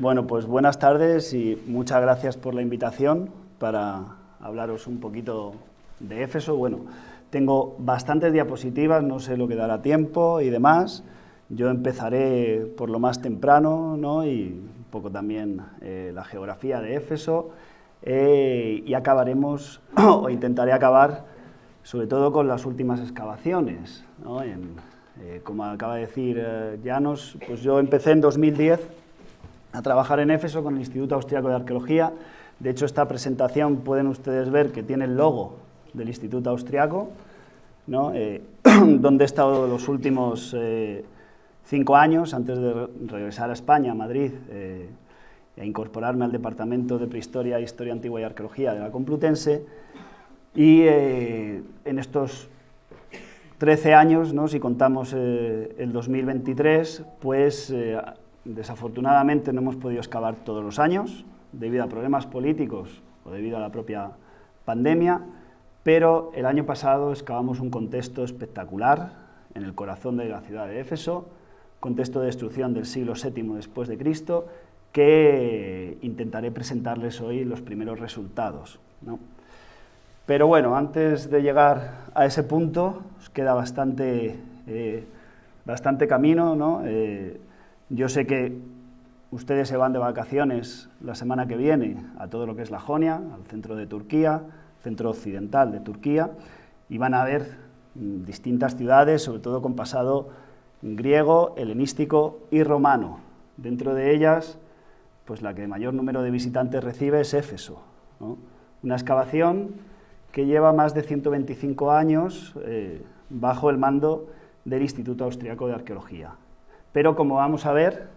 Bueno, pues buenas tardes y muchas gracias por la invitación para hablaros un poquito de Éfeso. Bueno, tengo bastantes diapositivas, no sé lo que dará tiempo y demás. Yo empezaré por lo más temprano, ¿no? Y un poco también la geografía de Éfeso y acabaremos, o intentaré acabar, sobre todo con las últimas excavaciones, ¿no? Como acaba de decir Llanos, pues yo empecé en 2010 a trabajar en Éfeso con el Instituto Austriaco de Arqueología. De hecho, esta presentación pueden ustedes ver que tiene el logo del Instituto Austriaco, ¿no? Donde he estado los últimos 5 años, antes de regresar a España, a Madrid, e incorporarme al Departamento de Prehistoria, Historia Antigua y Arqueología de la Complutense. Y en estos 13 años, ¿no? Si contamos el 2023, pues desafortunadamente no hemos podido excavar todos los años, debido a problemas políticos o debido a la propia pandemia, pero el año pasado excavamos un contexto espectacular en el corazón de la ciudad de Éfeso, contexto de destrucción del siglo VII después de Cristo, que intentaré presentarles hoy los primeros resultados, ¿no? Pero bueno, antes de llegar a ese punto, os queda bastante camino, ¿no? Yo sé que ustedes se van de vacaciones la semana que viene a todo lo que es la Jonia, al centro de Turquía, centro occidental de Turquía, y van a ver distintas ciudades, sobre todo con pasado griego, helenístico y romano. Dentro de ellas, pues la que mayor número de visitantes recibe es Éfeso, ¿no? Una excavación que lleva más de 125 años bajo el mando del Instituto Austriaco de Arqueología. Pero como vamos a ver,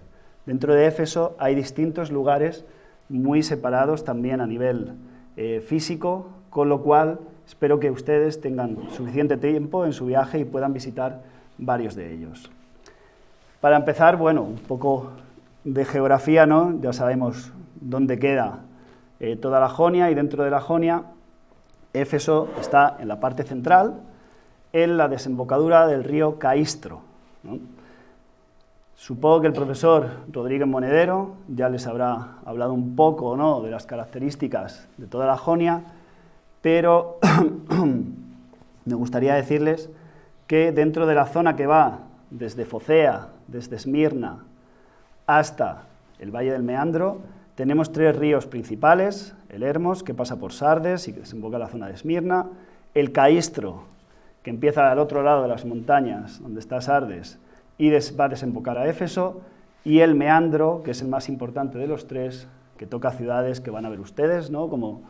dentro de Éfeso hay distintos lugares muy separados también a nivel físico, con lo cual espero que ustedes tengan suficiente tiempo en su viaje y puedan visitar varios de ellos. Para empezar, bueno, un poco de geografía, ¿no? Ya sabemos dónde queda toda la Jonia, y dentro de la Jonia Éfeso está en la parte central, en la desembocadura del río Caistro, ¿no? Supongo que el profesor Rodríguez Monedero ya les habrá hablado un poco, ¿no?, de las características de toda la Jonia, pero me gustaría decirles que dentro de la zona que va desde Focea, desde Esmirna, hasta el Valle del Meandro, tenemos 3 ríos principales: el Hermos, que pasa por Sardes y que desemboca en la zona de Esmirna; el Caistro, que empieza al otro lado de las montañas, donde está Sardes, y va a desembocar a Éfeso; y el Meandro, que es el más importante de los 3, que toca ciudades que van a ver ustedes, ¿no?, como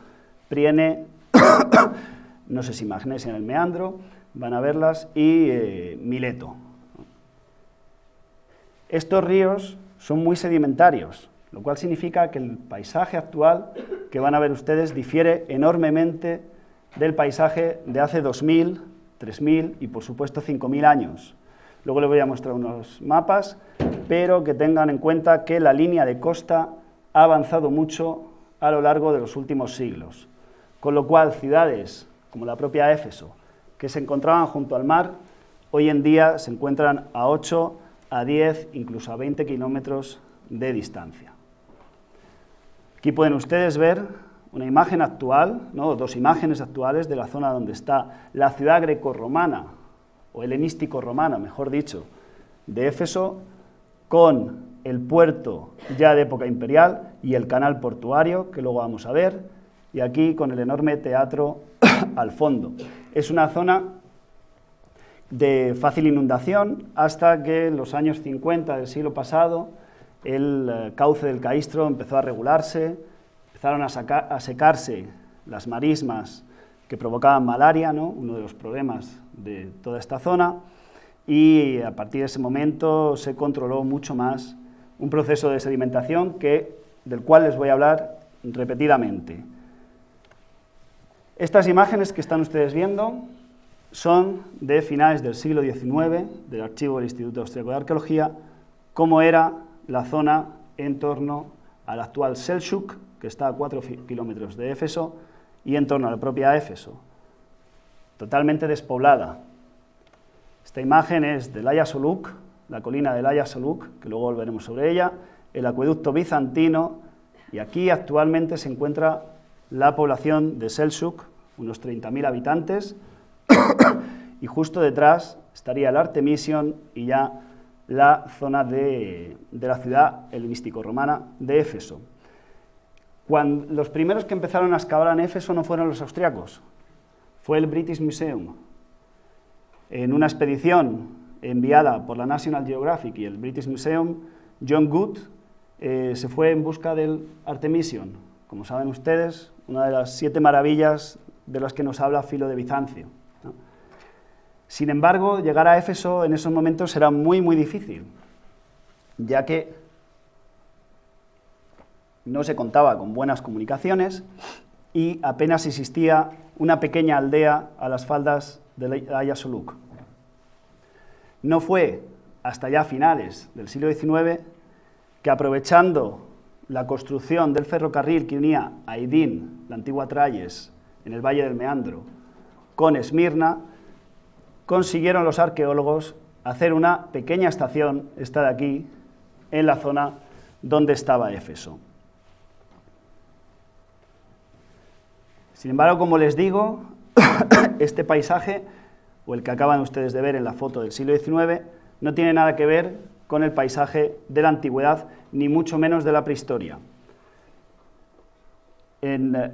Priene, no sé si Magnesia en el Meandro, van a verlas, y Mileto. Estos ríos son muy sedimentarios, lo cual significa que el paisaje actual que van a ver ustedes difiere enormemente del paisaje de hace 2000, 3000 y por supuesto 5000 años. Luego les voy a mostrar unos mapas, pero que tengan en cuenta que la línea de costa ha avanzado mucho a lo largo de los últimos siglos, con lo cual ciudades como la propia Éfeso, que se encontraban junto al mar, hoy en día se encuentran a 8, a 10, incluso a 20 kilómetros de distancia. Aquí pueden ustedes ver una imagen actual, ¿no?, 2 imágenes actuales de la zona donde está la ciudad grecorromana, o helenístico-romana, mejor dicho, de Éfeso, con el puerto ya de época imperial y el canal portuario, que luego vamos a ver, y aquí con el enorme teatro al fondo. Es una zona de fácil inundación hasta que en los años 50 del siglo pasado el cauce del Caistro empezó a regularse, empezaron a secarse las marismas que provocaban malaria, ¿no?, uno de los problemas de toda esta zona, y a partir de ese momento se controló mucho más un proceso de sedimentación del cual les voy a hablar repetidamente. Estas imágenes que están ustedes viendo son de finales del siglo XIX, del archivo del Instituto Austriaco de Arqueología, cómo era la zona en torno al actual Selçuk, que está a 4 kilómetros de Éfeso, y en torno a la propia Éfeso, totalmente despoblada. Esta imagen es del Aya Soluk, la colina del Aya Soluk, que luego volveremos sobre ella, el acueducto bizantino, y aquí actualmente se encuentra la población de Selçuk, unos 30.000 habitantes, y justo detrás estaría el Artemision y ya la zona de la ciudad helenístico-romana de Éfeso. Los primeros que empezaron a excavar en Éfeso no fueron los austriacos, fue el British Museum. En una expedición enviada por la National Geographic y el British Museum, John Good se fue en busca del Artemision, como saben ustedes, una de las 7 maravillas de las que nos habla Filo de Bizancio, ¿no? Sin embargo, llegar a Éfeso en esos momentos era muy, muy difícil, ya que no se contaba con buenas comunicaciones y apenas existía una pequeña aldea a las faldas del Aya Soluk. No fue hasta ya finales del siglo XIX que, aprovechando la construcción del ferrocarril que unía Aydin, la antigua Tralles, en el Valle del Meandro, con Esmirna, consiguieron los arqueólogos hacer una pequeña estación, esta de aquí, en la zona donde estaba Éfeso. Sin embargo, como les digo, este paisaje, o el que acaban ustedes de ver en la foto del siglo XIX, no tiene nada que ver con el paisaje de la antigüedad, ni mucho menos de la prehistoria.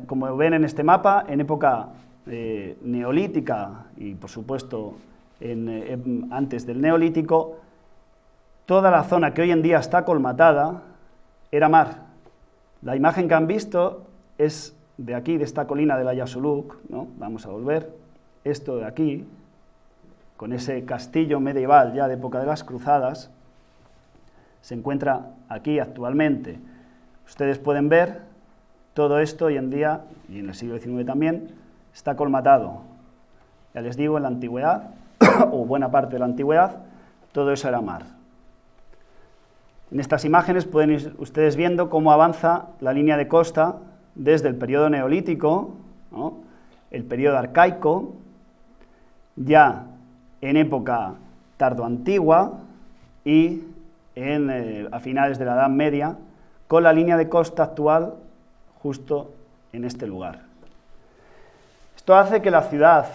Como ven en este mapa, en época neolítica y, por supuesto, antes del neolítico, toda la zona que hoy en día está colmatada era mar. La imagen que han visto es de aquí, de esta colina del Aya Soluk, ¿no? Vamos a volver, esto de aquí, con ese castillo medieval ya de época de las cruzadas, se encuentra aquí actualmente. Ustedes pueden ver todo esto hoy en día, y en el siglo XIX también, está colmatado. Ya les digo, en la antigüedad, o buena parte de la antigüedad, todo eso era mar. En estas imágenes pueden ir ustedes viendo cómo avanza la línea de costa desde el periodo neolítico, ¿no?, el periodo arcaico, ya en época tardoantigua y a finales de la Edad Media, con la línea de costa actual justo en este lugar. Esto hace que la ciudad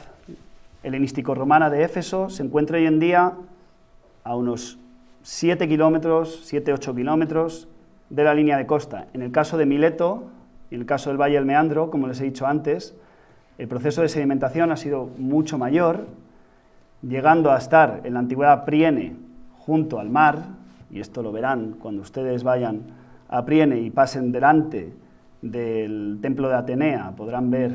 helenístico-romana de Éfeso se encuentre hoy en día a unos 7 kilómetros, 7-8 kilómetros de la línea de costa. En el caso de Mileto, y en el caso del Valle del Meandro, como les he dicho antes, el proceso de sedimentación ha sido mucho mayor, llegando a estar en la antigüedad Priene junto al mar, y esto lo verán cuando ustedes vayan a Priene y pasen delante del templo de Atenea, podrán ver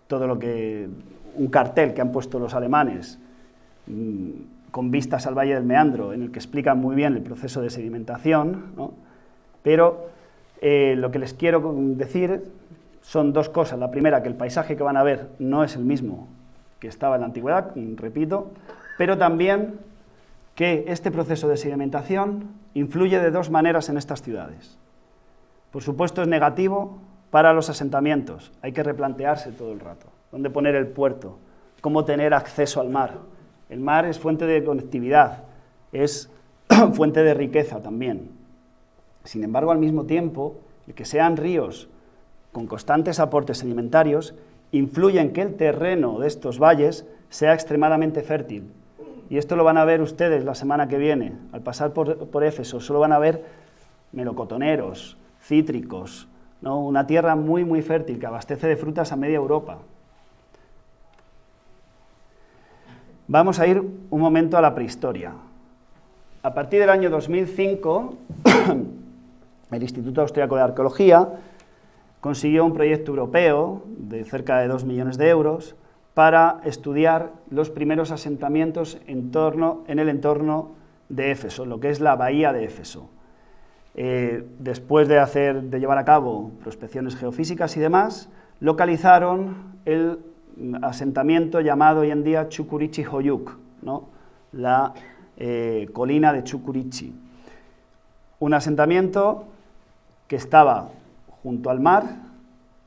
todo lo que, un cartel que han puesto los alemanes con vistas al Valle del Meandro, en el que explican muy bien el proceso de sedimentación, ¿no? Pero lo que les quiero decir son dos cosas. La primera, que el paisaje que van a ver no es el mismo que estaba en la antigüedad, repito, pero también que este proceso de sedimentación influye de dos maneras en estas ciudades. Por supuesto, es negativo para los asentamientos, hay que replantearse todo el rato dónde poner el puerto, cómo tener acceso al mar. El mar es fuente de conectividad, es fuente de riqueza también. Sin embargo, al mismo tiempo, el que sean ríos con constantes aportes sedimentarios influye en que el terreno de estos valles sea extremadamente fértil. Y esto lo van a ver ustedes la semana que viene. Al pasar por Éfeso, solo van a ver melocotoneros, cítricos, ¿no? Una tierra muy, muy fértil que abastece de frutas a media Europa. Vamos a ir un momento a la prehistoria. A partir del año 2005, el Instituto Austriaco de Arqueología consiguió un proyecto europeo de cerca de 2 millones de euros para estudiar los primeros asentamientos en el entorno de Éfeso, lo que es la bahía de Éfeso. Después de llevar a cabo prospecciones geofísicas y demás, localizaron el asentamiento llamado hoy en día Çukuricci Hoyuk, ¿no?, la colina de Çukuricci. Un asentamiento que estaba junto al mar,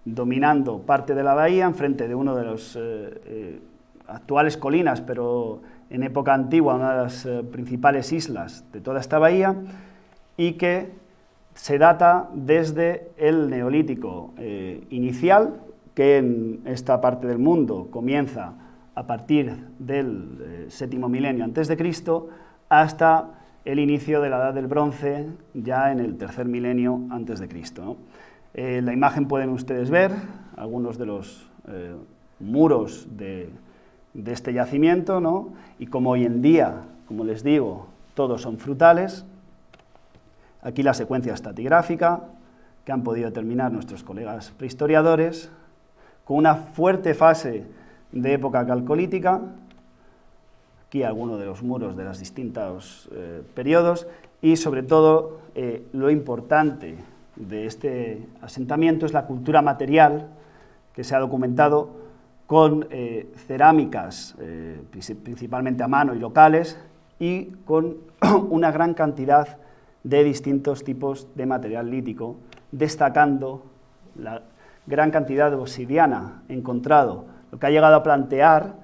dominando parte de la bahía, enfrente de uno de los actuales colinas, pero en época antigua una de las principales islas de toda esta bahía, y que se data desde el Neolítico inicial, que en esta parte del mundo comienza a partir del séptimo milenio antes de Cristo, hasta el inicio de la Edad del Bronce, ya en el tercer milenio antes de Cristo, ¿no? En la imagen pueden ustedes ver algunos de los muros de este yacimiento, ¿no? Y como hoy en día, como les digo, todos son frutales, aquí la secuencia estratigráfica que han podido determinar nuestros colegas prehistoriadores, con una fuerte fase de época calcolítica, aquí algunos de los muros de los distintos periodos, y sobre todo lo importante de este asentamiento es la cultura material que se ha documentado con cerámicas, principalmente a mano y locales, y con una gran cantidad de distintos tipos de material lítico, destacando la gran cantidad de obsidiana encontrado, lo que ha llegado a plantear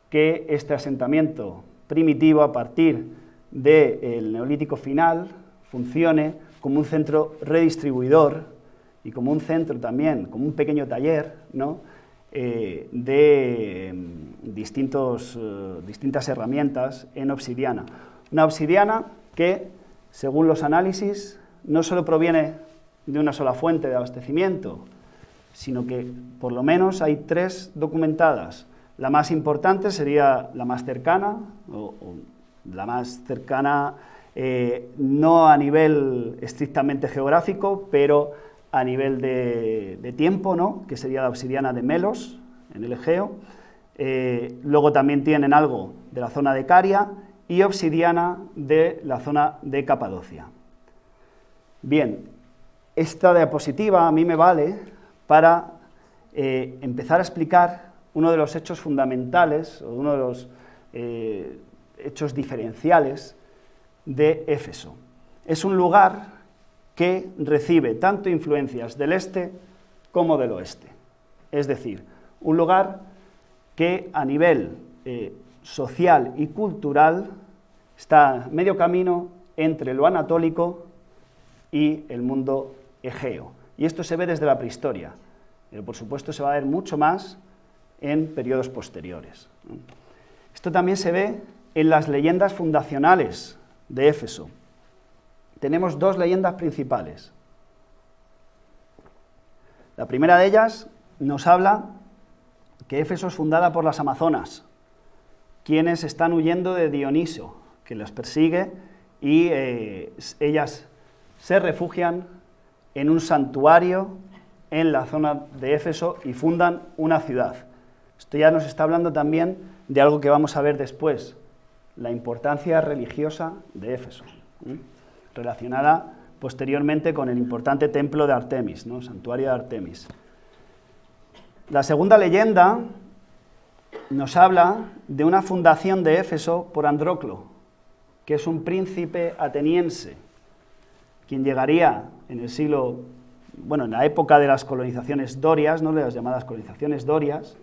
que este asentamiento primitivo, a partir del Neolítico final, funcione como un centro redistribuidor y como un centro también, como un pequeño taller, ¿no?, de distintas herramientas en obsidiana. Una obsidiana que, según los análisis, no solo proviene de una sola fuente de abastecimiento, sino que por lo menos hay 3 documentadas. La más importante sería la más cercana, o la más cercana no a nivel estrictamente geográfico, pero a nivel de tiempo, ¿no?, que sería la obsidiana de Melos, en el Egeo. Luego también tienen algo de la zona de Caria y obsidiana de la zona de Capadocia. Bien, esta diapositiva a mí me vale para empezar a explicar uno de los hechos fundamentales, o uno de los hechos diferenciales de Éfeso. Es un lugar que recibe tanto influencias del este como del oeste. Es decir, un lugar que a nivel social y cultural está medio camino entre lo anatólico y el mundo egeo. Y esto se ve desde la prehistoria, pero por supuesto se va a ver mucho más en periodos posteriores. Esto también se ve en las leyendas fundacionales de Éfeso. Tenemos 2 leyendas principales. La primera de ellas nos habla que Éfeso es fundada por las amazonas, quienes están huyendo de Dioniso, que las persigue, y ellas se refugian en un santuario en la zona de Éfeso y fundan una ciudad. Esto ya nos está hablando también de algo que vamos a ver después, la importancia religiosa de Éfeso, relacionada posteriormente con el importante templo de Artemis, ¿no?, santuario de Artemis. La segunda leyenda nos habla de una fundación de Éfeso por Andróclo, que es un príncipe ateniense, quien llegaría en el siglo, bueno, en la época de las colonizaciones dorias, ¿no?, las llamadas colonizaciones dorias,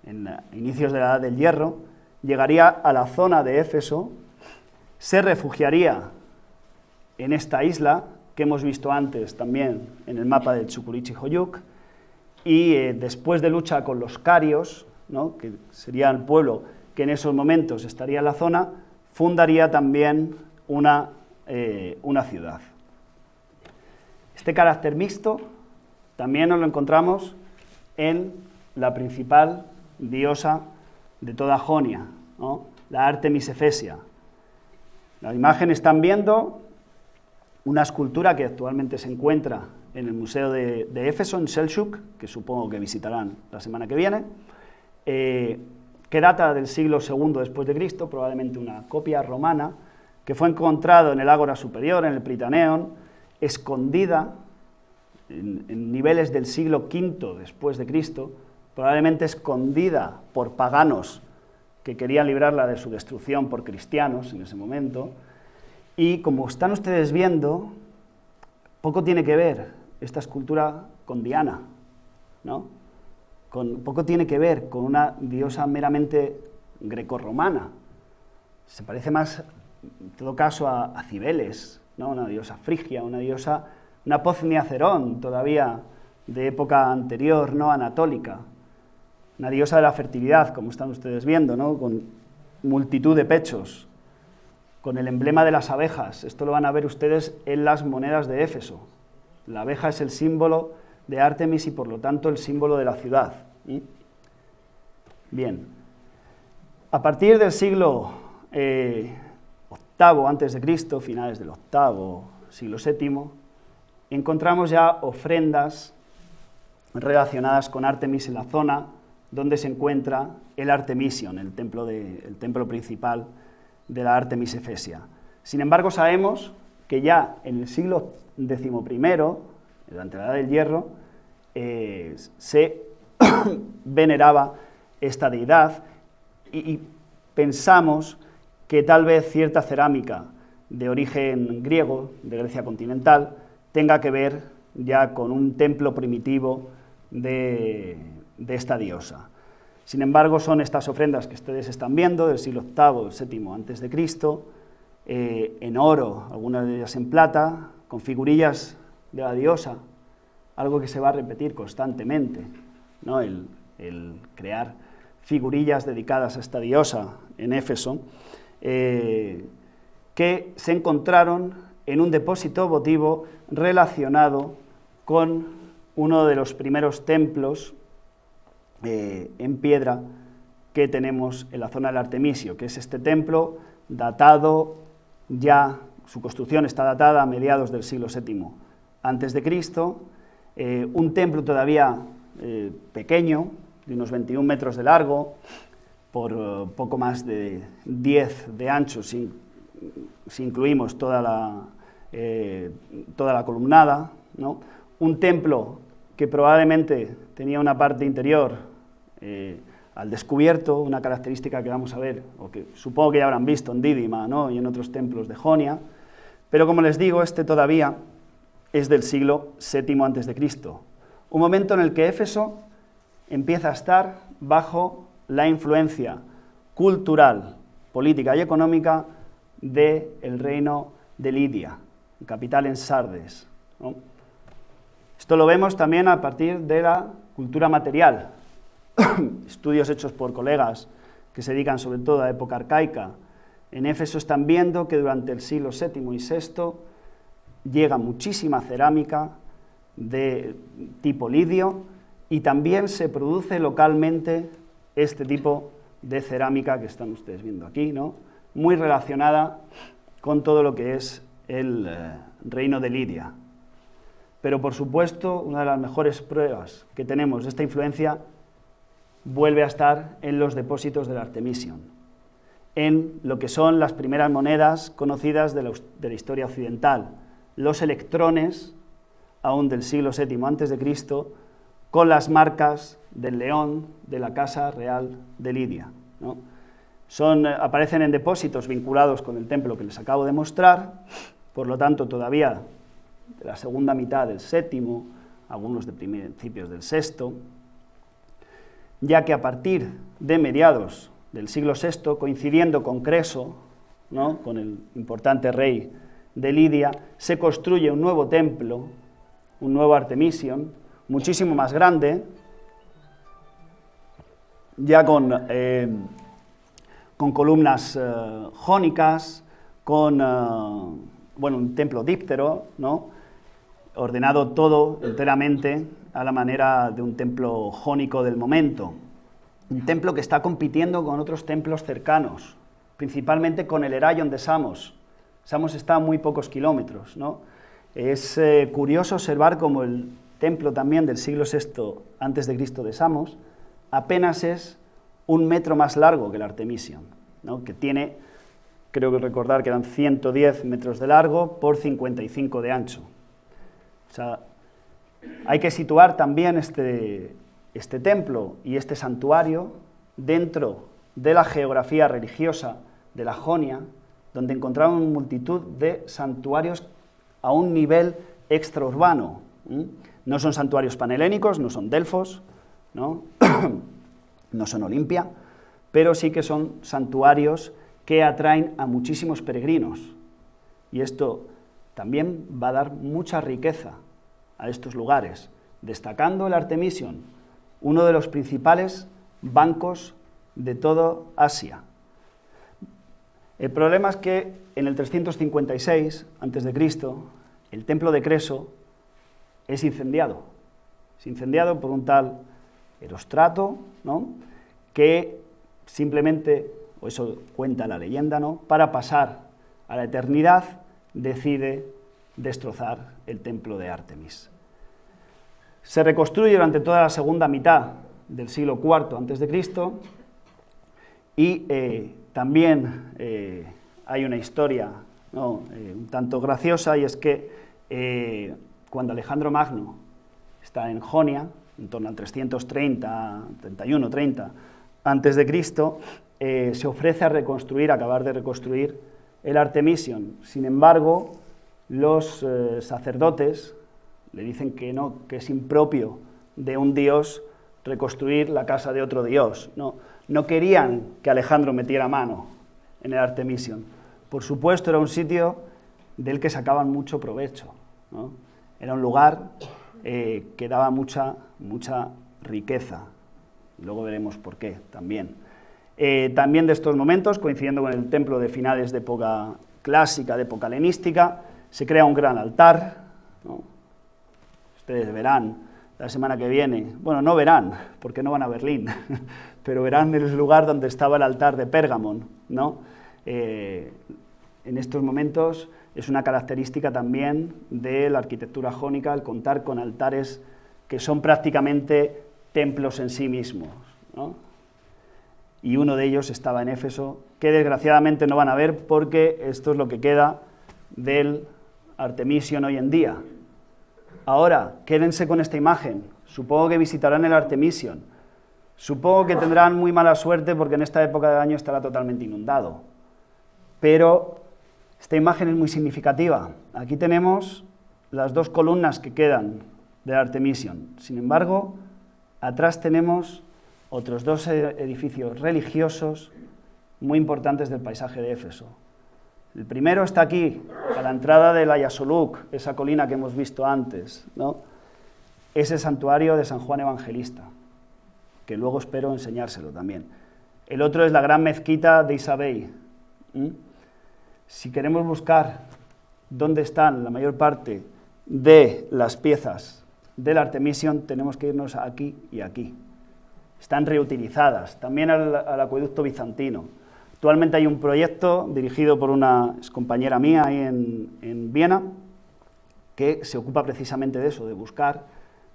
en inicios de la Edad del Hierro, llegaría a la zona de Éfeso, se refugiaría en esta isla, que hemos visto antes también en el mapa del Chukurichi-Hoyuk, y después de lucha con los carios, ¿no?, que sería el pueblo que en esos momentos estaría en la zona, fundaría también una ciudad. Este carácter mixto también nos lo encontramos en la principal diosa de toda Jonia, ¿no?, la Artemis Efesia. La imagen están viendo una escultura que actualmente se encuentra en el Museo de Éfeso, en Selçuk, que supongo que visitarán la semana que viene, que data del siglo II después de Cristo, probablemente una copia romana, que fue encontrado en el Ágora Superior, en el Prytaneón, escondida en niveles del siglo V después de Cristo, probablemente escondida por paganos que querían librarla de su destrucción por cristianos en ese momento. Y como están ustedes viendo, poco tiene que ver esta escultura con Diana, ¿no? Poco tiene que ver con una diosa meramente grecorromana. Se parece más, en todo caso, a Cibeles ¿no? Una diosa frigia, una Poznia Cerón, todavía de época anterior, no anatólica, una diosa de la fertilidad, como están ustedes viendo, ¿no? Con multitud de pechos, con el emblema de las abejas. Esto lo van a ver ustedes en las monedas de Éfeso. La abeja es el símbolo de Ártemis y por lo tanto el símbolo de la ciudad. Bien, a partir del siglo VIII a.C., finales del VIII, siglo VII, encontramos ya ofrendas relacionadas con Ártemis en la zona donde se encuentra el Artemision, el templo principal de la Ártemis Efesia. Sin embargo, sabemos que ya en el siglo XI, durante la Edad del Hierro, se veneraba esta deidad y pensamos que tal vez cierta cerámica de origen griego, de Grecia continental, tenga que ver ya con un templo primitivo de esta diosa. Sin embargo, son estas ofrendas que ustedes están viendo del siglo VIII, VII antes de Cristo, en oro, algunas de ellas en plata, con figurillas de la diosa, algo que se va a repetir constantemente, ¿no? El crear figurillas dedicadas a esta diosa en Éfeso, que se encontraron en un depósito votivo relacionado con uno de los primeros templos en piedra que tenemos en la zona del Artemisio, que es este templo datado ya, su construcción está datada a mediados del siglo VII antes de Cristo, un templo todavía pequeño, de unos 21 metros de largo, por poco más de 10 de ancho, si incluimos toda la columnada, ¿no? Un templo que probablemente tenía una parte interior al descubierto, una característica que vamos a ver, o que supongo que ya habrán visto en Dídima, ¿no? Y en otros templos de Jonia, pero como les digo, este todavía es del siglo VII a.C., un momento en el que Éfeso empieza a estar bajo la influencia cultural, política y económica del reino de Lidia, capital en Sardes, ¿no? Esto lo vemos también a partir de la cultura material, estudios hechos por colegas que se dedican sobre todo a época arcaica. En Éfeso están viendo que durante el siglo VII y VI llega muchísima cerámica de tipo lidio y también se produce localmente este tipo de cerámica que están ustedes viendo aquí, ¿no? Muy relacionada con todo lo que es el reino de Lidia. Pero, por supuesto, una de las mejores pruebas que tenemos de esta influencia vuelve a estar en los depósitos del Artemision, en lo que son las primeras monedas conocidas de la historia occidental, los electrones, aún del siglo VII a.C., con las marcas del león de la Casa Real de Lidia, ¿no? Aparecen en depósitos vinculados con el templo que les acabo de mostrar, por lo tanto, todavía de la segunda mitad del VII, algunos de principios del VI, ya que a partir de mediados del siglo VI, coincidiendo con Creso, ¿no? Con el importante rey de Lidia, se construye un nuevo templo, un nuevo Artemision, muchísimo más grande, ya con columnas jónicas, con un templo díptero, ¿no? Ordenado todo enteramente a la manera de un templo jónico del momento. Un templo que está compitiendo con otros templos cercanos, principalmente con el Heraion de Samos. Samos está a muy pocos kilómetros, ¿no? Es curioso observar cómo el templo también del siglo VI a.C. de Samos apenas es 1 metro más largo que el Artemision, ¿no? Que tiene, creo que recordar que eran 110 metros de largo por 55 de ancho. O sea, hay que situar también este templo y este santuario dentro de la geografía religiosa de la Jonia, donde encontramos multitud de santuarios a un nivel extraurbano. No son santuarios panhelénicos, no son Delfos, ¿no? No son Olimpia, pero sí que son santuarios que atraen a muchísimos peregrinos. Y esto también va a dar mucha riqueza a estos lugares, destacando el Artemision, uno de los principales bancos de toda Asia. El problema es que en el 356 a.C., el templo de Creso es incendiado. Es incendiado por un tal Erostrato, ¿no?, que simplemente, o eso cuenta la leyenda, ¿no?, para pasar a la eternidad, decide destrozar el templo de Artemis. Se reconstruye durante toda la segunda mitad del siglo IV a.C. y también hay una historia, ¿no?, un tanto graciosa, y es que cuando Alejandro Magno está en Jonia, en torno al 330, 31-30 a.C., se ofrece a acabar de reconstruir el Artemision. Sin embargo, los sacerdotes le dicen que no, que es impropio de un dios reconstruir la casa de otro dios. No querían que Alejandro metiera mano en el Artemision. Por supuesto, era un sitio del que sacaban mucho provecho, ¿no? Era un lugar que daba mucha riqueza. Luego veremos por qué también. También de estos momentos, coincidiendo con el templo de finales de época clásica, de época helenística, se crea un gran altar, ¿no? Ustedes verán la semana que viene, bueno, no verán, porque no van a Berlín, pero verán el lugar donde estaba el altar de Pérgamon, ¿no? En estos momentos es una característica también de la arquitectura jónica el contar con altares que son prácticamente templos en sí mismos, ¿no? Y uno de ellos estaba en Éfeso, que desgraciadamente no van a ver porque esto es lo que queda del Artemision hoy en día. Ahora, quédense con esta imagen. Supongo que visitarán el Artemision. Supongo que tendrán muy mala suerte porque en esta época del año estará totalmente inundado. Pero esta imagen es muy significativa. Aquí tenemos las dos columnas que quedan del Artemision. Sin embargo, atrás tenemos otros dos edificios religiosos muy importantes del paisaje de Éfeso. El primero está aquí, a la entrada del Ayasoluk, esa colina que hemos visto antes, ¿no? Es el santuario de San Juan Evangelista, que luego espero enseñárselo también. El otro es la gran mezquita de Isabey. Si queremos buscar dónde están la mayor parte de las piezas del Artemision, tenemos que irnos aquí y aquí. Están reutilizadas, también al acueducto bizantino. Actualmente hay un proyecto dirigido por una excompañera mía ahí en Viena, que se ocupa precisamente de eso, de buscar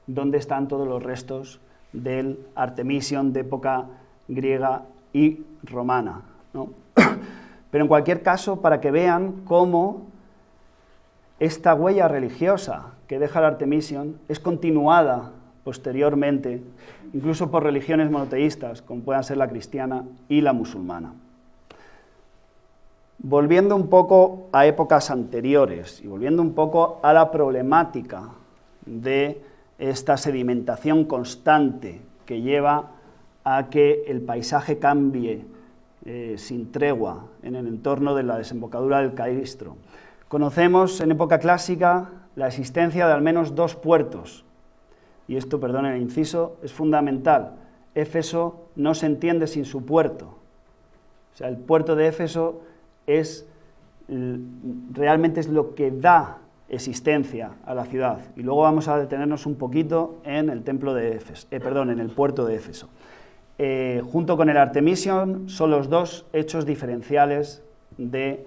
dónde están todos los restos del Artemision de época griega y romana, ¿no? Pero en cualquier caso, para que vean cómo esta huella religiosa que deja el Artemision es continuada posteriormente, incluso por religiones monoteístas, como puedan ser la cristiana y la musulmana. Volviendo un poco a épocas anteriores y volviendo un poco a la problemática de esta sedimentación constante que lleva a que el paisaje cambie sin tregua en el entorno de la desembocadura del Caistro. Conocemos en época clásica la existencia de al menos dos puertos, y esto, perdonen el inciso, es fundamental. Éfeso no se entiende sin su puerto. O sea, el puerto de Éfeso realmente es lo que da existencia a la ciudad. Y luego vamos a detenernos un poquito en el templo de Éfeso, en el puerto de Éfeso. Junto con el Artemision son los dos hechos diferenciales de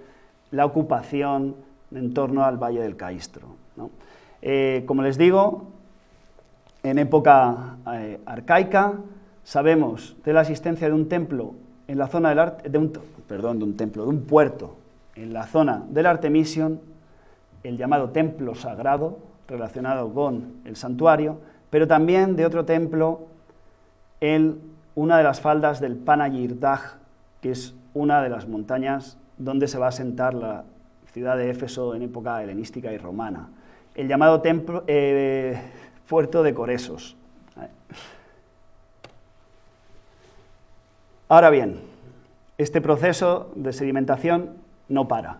la ocupación en torno al Valle del Caistro, ¿no? Como les digo, en época arcaica sabemos de la existencia de un templo en la zona de un puerto en la zona del Artemision, el llamado templo sagrado, relacionado con el santuario, pero también de otro templo en una de las faldas del Panagirdag, que es una de las montañas donde se va a asentar la ciudad de Éfeso en época helenística y romana, el llamado puerto de Coresos. Ahora bien, este proceso de sedimentación no para,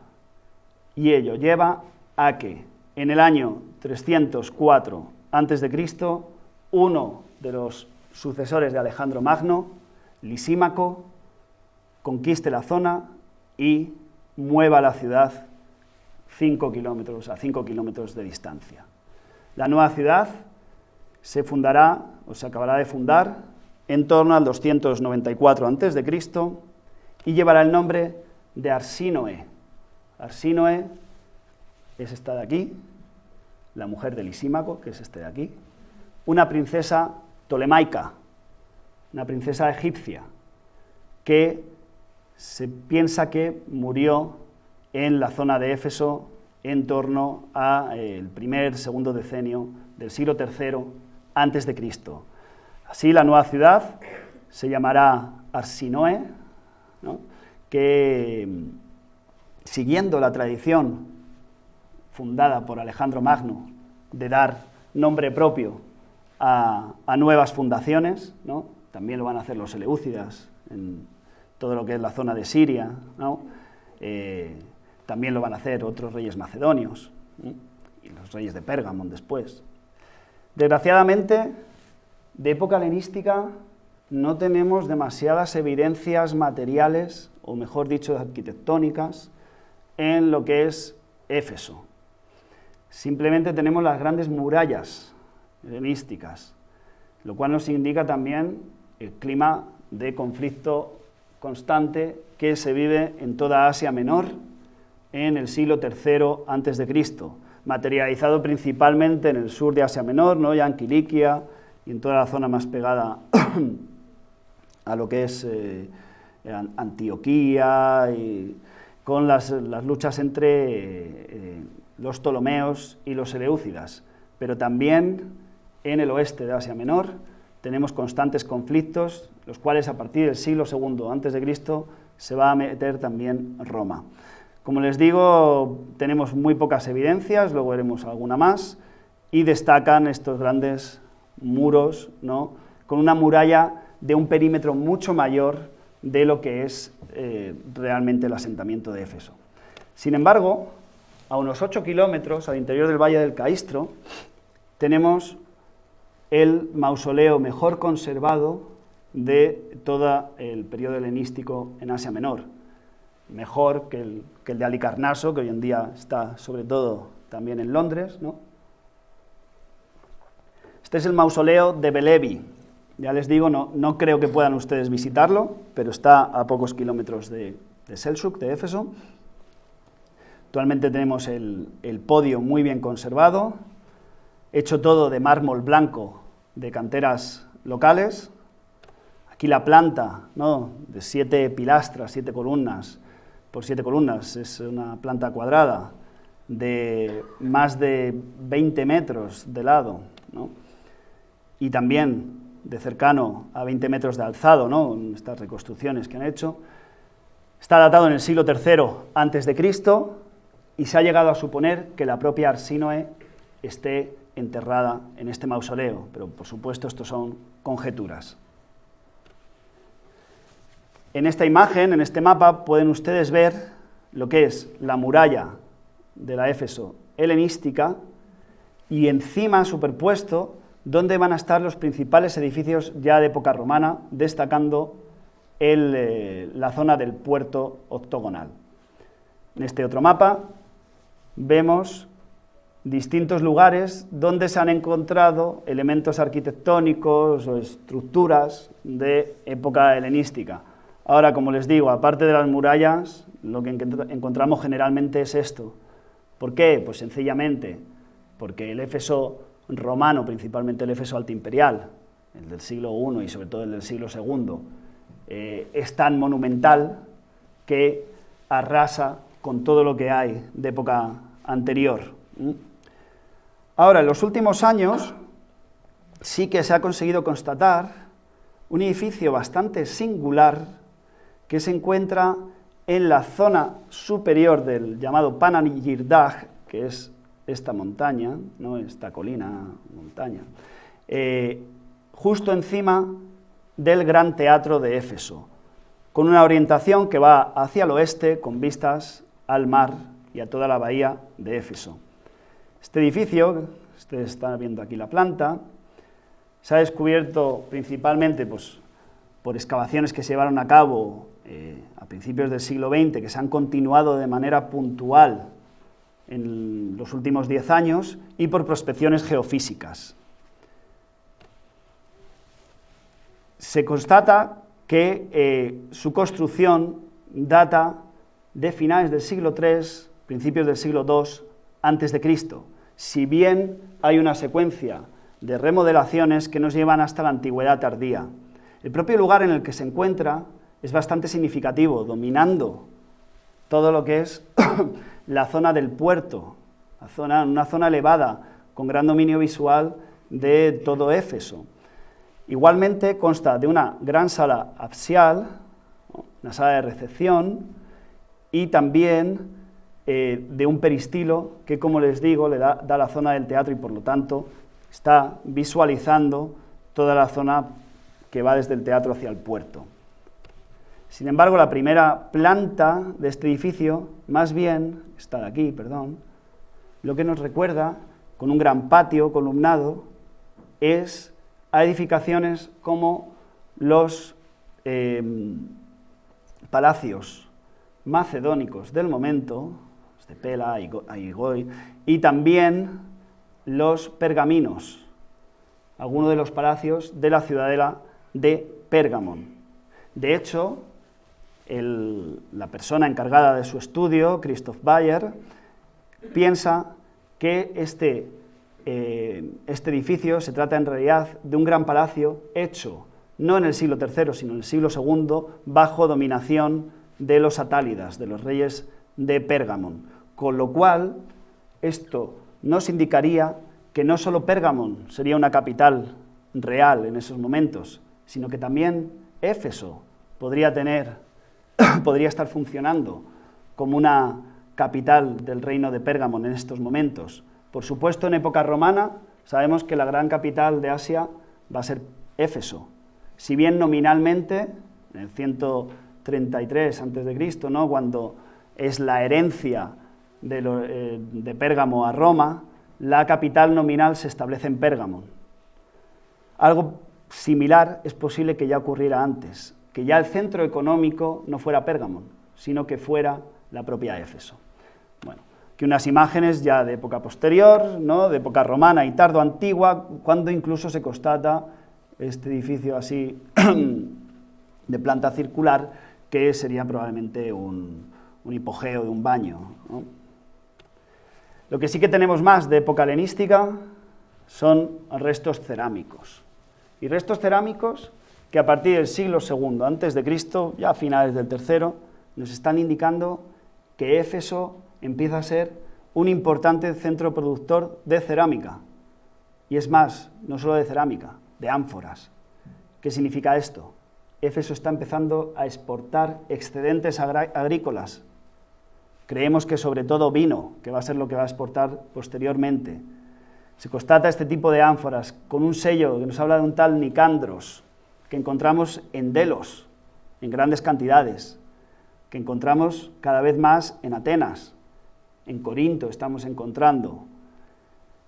y ello lleva a que en el año 304 a.C., uno de los sucesores de Alejandro Magno, Lisímaco, conquiste la zona y mueva la ciudad a 5 kilómetros de distancia. La nueva ciudad se fundará, o se acabará de fundar, en torno al 294 a.C. y llevará el nombre de Arsínoe. Arsínoe es esta de aquí, la mujer de Lisímaco, que es este de aquí, una princesa tolemaica, una princesa egipcia, que se piensa que murió en la zona de Éfeso en torno al segundo decenio del siglo III a.C. Así la nueva ciudad se llamará Arsínoe, ¿no?, que, siguiendo la tradición fundada por Alejandro Magno de dar nombre propio a nuevas fundaciones, ¿no?, también lo van a hacer los seleucidas en todo lo que es la zona de Siria, ¿no?, también lo van a hacer otros reyes macedonios, ¿sí?, y los reyes de Pérgamo después. Desgraciadamente, de época helenística no tenemos demasiadas evidencias materiales, o mejor dicho, arquitectónicas, en lo que es Éfeso. Simplemente tenemos las grandes murallas helenísticas, lo cual nos indica también el clima de conflicto constante que se vive en toda Asia Menor en el siglo III a.C., materializado principalmente en el sur de Asia Menor, ¿no?, ya en Kilikia y en toda la zona más pegada a lo que es Antioquía, y con las luchas entre los ptolomeos y los seleucidas, pero también en el oeste de Asia Menor tenemos constantes conflictos, los cuales a partir del siglo II a.C. se va a meter también Roma. Como les digo, tenemos muy pocas evidencias, luego veremos alguna más, y destacan estos grandes muros, ¿no?, con una muralla de un perímetro mucho mayor de lo que es realmente el asentamiento de Éfeso. Sin embargo, a unos 8 kilómetros al interior del Valle del Caistro, tenemos el mausoleo mejor conservado de todo el periodo helenístico en Asia Menor, mejor que el de Halicarnaso, que hoy en día está sobre todo también en Londres, ¿no? Este es el mausoleo de Velebi. Ya les digo, no creo que puedan ustedes visitarlo, pero está a pocos kilómetros de Selçuk, de Éfeso. Actualmente tenemos el podio muy bien conservado, hecho todo de mármol blanco de canteras locales. Aquí la planta, ¿no?, de 7 pilastras, 7 columnas por 7 columnas, es una planta cuadrada de más de 20 metros de lado, ¿no?, y también de cercano a 20 metros de alzado, ¿no?, en estas reconstrucciones que han hecho. Está datado en el siglo III a.C. y se ha llegado a suponer que la propia Arsínoe esté enterrada en este mausoleo, pero por supuesto esto son conjeturas. En esta imagen, en este mapa, pueden ustedes ver lo que es la muralla de la Éfeso helenística y encima, superpuesto, donde van a estar los principales edificios ya de época romana, destacando la zona del puerto octogonal. En este otro mapa vemos distintos lugares donde se han encontrado elementos arquitectónicos o estructuras de época helenística. Ahora, como les digo, aparte de las murallas, lo que encontramos generalmente es esto. ¿Por qué? Pues sencillamente porque el Éfeso romano, principalmente el Éfeso altimperial, el del siglo I y sobre todo el del siglo II, es tan monumental que arrasa con todo lo que hay de época anterior. Ahora, en los últimos años sí que se ha conseguido constatar un edificio bastante singular que se encuentra en la zona superior del llamado Panagirdag, que es esta montaña, ¿no?, esta colina, montaña, justo encima del Gran Teatro de Éfeso, con una orientación que va hacia el oeste, con vistas al mar y a toda la bahía de Éfeso. Este edificio, ustedes están viendo aquí la planta, se ha descubierto principalmente pues, por excavaciones que se llevaron a cabo a principios del siglo XX, que se han continuado de manera puntual en los últimos 10 años, y por prospecciones geofísicas. Se constata que su construcción data de finales del siglo III, principios del siglo II antes de Cristo, si bien hay una secuencia de remodelaciones que nos llevan hasta la antigüedad tardía. El propio lugar en el que se encuentra es bastante significativo, dominando todo lo que es la zona del puerto, una zona elevada, con gran dominio visual de todo Éfeso. Igualmente consta de una gran sala absial, una sala de recepción, y también de un peristilo que, como les digo, le da la zona del teatro y por lo tanto está visualizando toda la zona que va desde el teatro hacia el puerto. Sin embargo, la primera planta de este edificio, más bien, está de aquí, perdón, lo que nos recuerda, con un gran patio columnado, es a edificaciones como los palacios macedónicos del momento, de Pela, Aigoy, y también los pergaminos, algunos de los palacios de la ciudadela de Pérgamon. De hecho, la persona encargada de su estudio, Christoph Bayer, piensa que este edificio se trata en realidad de un gran palacio hecho no en el siglo III, sino en el siglo II, bajo dominación de los atálidas, de los reyes de Pérgamon, con lo cual esto nos indicaría que no solo Pérgamon sería una capital real en esos momentos, sino que también Éfeso podría estar funcionando como una capital del reino de Pérgamon en estos momentos. Por supuesto, en época romana, sabemos que la gran capital de Asia va a ser Éfeso. Si bien nominalmente, en el 133 a.C., ¿no?, cuando es la herencia de Pérgamo a Roma, la capital nominal se establece en Pérgamo. Algo similar es posible que ya ocurriera antes, que ya el centro económico no fuera Pérgamo, sino que fuera la propia Éfeso. Bueno, aquí unas imágenes ya de época posterior, ¿no?, de época romana y tardo-antigua, cuando incluso se constata este edificio así de planta circular, que sería probablemente un hipogeo de un baño, ¿no? Lo que sí que tenemos más de época helenística son restos cerámicos. Y restos cerámicos que a partir del siglo II a.C., ya a finales del III, nos están indicando que Éfeso empieza a ser un importante centro productor de cerámica. Y es más, no solo de cerámica, de ánforas. ¿Qué significa esto? Éfeso está empezando a exportar excedentes agrícolas. Creemos que sobre todo vino, que va a ser lo que va a exportar posteriormente. Se constata este tipo de ánforas con un sello que nos habla de un tal Nicandros, que encontramos en Delos, en grandes cantidades, que encontramos cada vez más en Atenas, en Corinto estamos encontrando.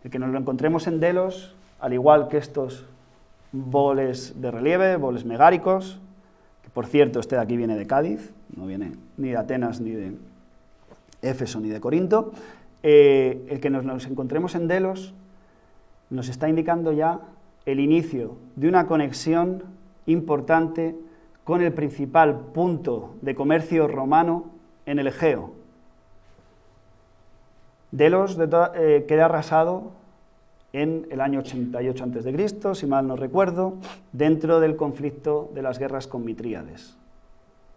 El que nos lo encontremos en Delos, al igual que estos boles de relieve, boles megáricos, que por cierto este de aquí viene de Cádiz, no viene ni de Atenas ni de Éfeso ni de Corinto, el que nos encontremos en Delos nos está indicando ya el inicio de una conexión importante con el principal punto de comercio romano en el Egeo. Delos queda arrasado en el año 88 a.C., si mal no recuerdo, dentro del conflicto de las guerras con Mitríades.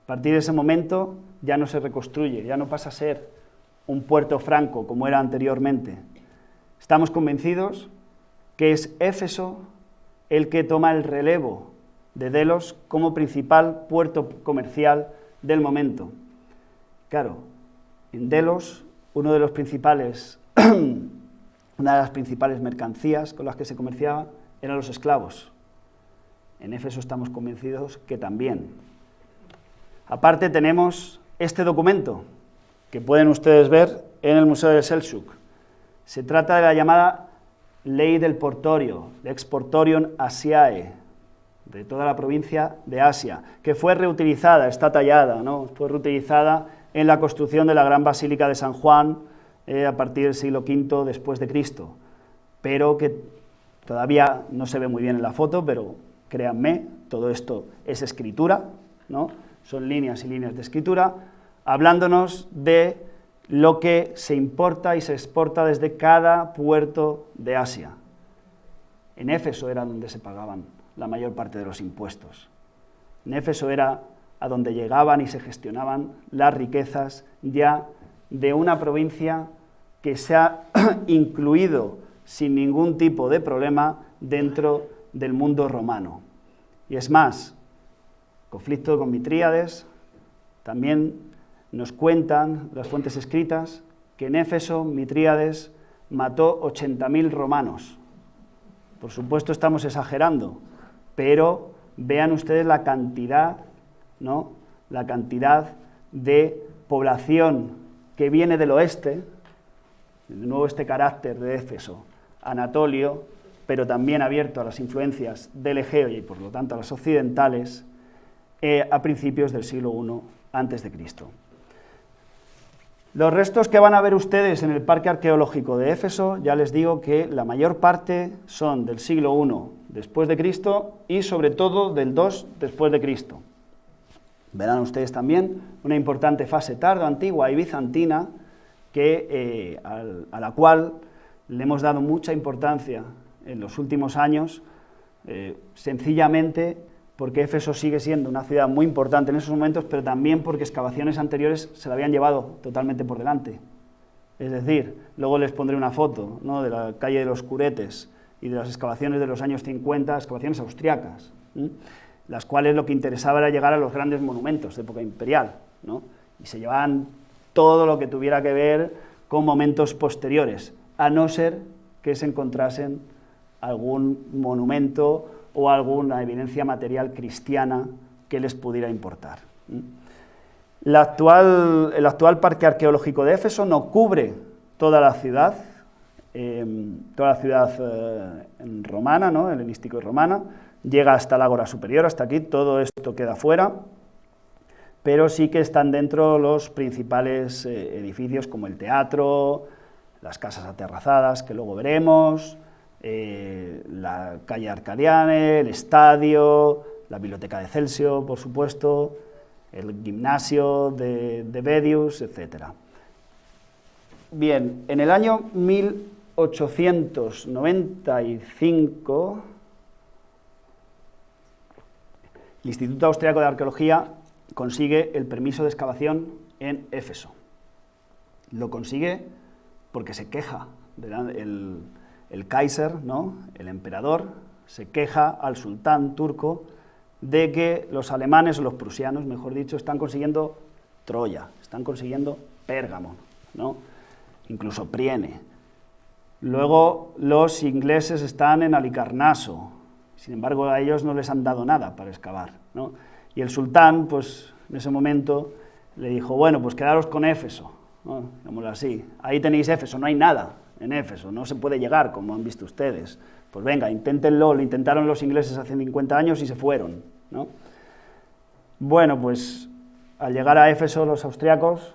A partir de ese momento ya no se reconstruye, ya no pasa a ser un puerto franco como era anteriormente. Estamos convencidos que es Éfeso el que toma el relevo de Delos como principal puerto comercial del momento. Claro, en Delos una de las principales mercancías con las que se comerciaba eran los esclavos. En Éfeso estamos convencidos que también. Aparte tenemos este documento, que pueden ustedes ver en el Museo de Selçuk. Se trata de la llamada Ley del Portorio, Lex Portorium Asiae, de toda la provincia de Asia, que fue reutilizada, está tallada, ¿no? Fue reutilizada en la construcción de la gran Basílica de San Juan a partir del siglo V después de Cristo, pero que todavía no se ve muy bien en la foto, pero créanme, todo esto es escritura, ¿no? Son líneas y líneas de escritura, hablándonos de lo que se importa y se exporta desde cada puerto de Asia. En Éfeso era donde se pagaban la mayor parte de los impuestos. En Éfeso era a donde llegaban y se gestionaban las riquezas ya de una provincia que se ha incluido sin ningún tipo de problema dentro del mundo romano. Y es más, conflicto con Mitríades, también nos cuentan las fuentes escritas que en Éfeso Mitríades mató 80.000 romanos. Por supuesto estamos exagerando, pero vean ustedes la cantidad, ¿no? La cantidad de población que viene del oeste, de nuevo este carácter de Éfeso, anatolio, pero también abierto a las influencias del Egeo y por lo tanto a las occidentales, a principios del siglo I a.C. Los restos que van a ver ustedes en el Parque Arqueológico de Éfeso, ya les digo que la mayor parte son del siglo I después de Cristo y sobre todo del II después de Cristo. Verán ustedes también una importante fase tardo-antigua y bizantina a la cual le hemos dado mucha importancia en los últimos años, sencillamente porque Éfeso sigue siendo una ciudad muy importante en esos momentos, pero también porque excavaciones anteriores se la habían llevado totalmente por delante. Es decir, luego les pondré una foto, ¿no?, de la calle de los Curetes y de las excavaciones de los años 50, excavaciones austriacas, las cuales lo que interesaba era llegar a los grandes monumentos de época imperial, ¿no?, y se llevaban todo lo que tuviera que ver con momentos posteriores, a no ser que se encontrasen algún monumento o alguna evidencia material cristiana que les pudiera importar. El actual Parque Arqueológico de Éfeso no cubre toda la ciudad romana, ¿no?, helenístico y romana, llega hasta el Ágora Superior, hasta aquí, todo esto queda fuera, pero sí que están dentro los principales edificios como el teatro, las casas aterrazadas, que luego veremos, la calle Arcadiane, el estadio, la biblioteca de Celsio, por supuesto, el gimnasio de Bedius, etc. Bien, en el año 1895, el Instituto Austriaco de Arqueología consigue el permiso de excavación en Éfeso. Lo consigue porque se queja el Kaiser, ¿no?, el emperador, se queja al sultán turco de que los alemanes, o los prusianos, mejor dicho, están consiguiendo Troya, están consiguiendo Pérgamo, ¿no?, incluso Priene. Luego los ingleses están en Halicarnaso, sin embargo a ellos no les han dado nada para excavar, ¿no? Y el sultán, pues en ese momento le dijo, bueno, pues quedaros con Éfeso, ¿no?, digámoslo así, ahí tenéis Éfeso, no hay nada en Éfeso, no se puede llegar, como han visto ustedes. Pues venga, inténtenlo, lo intentaron los ingleses hace 50 años y se fueron, ¿no? Bueno, pues al llegar a Éfeso los austriacos,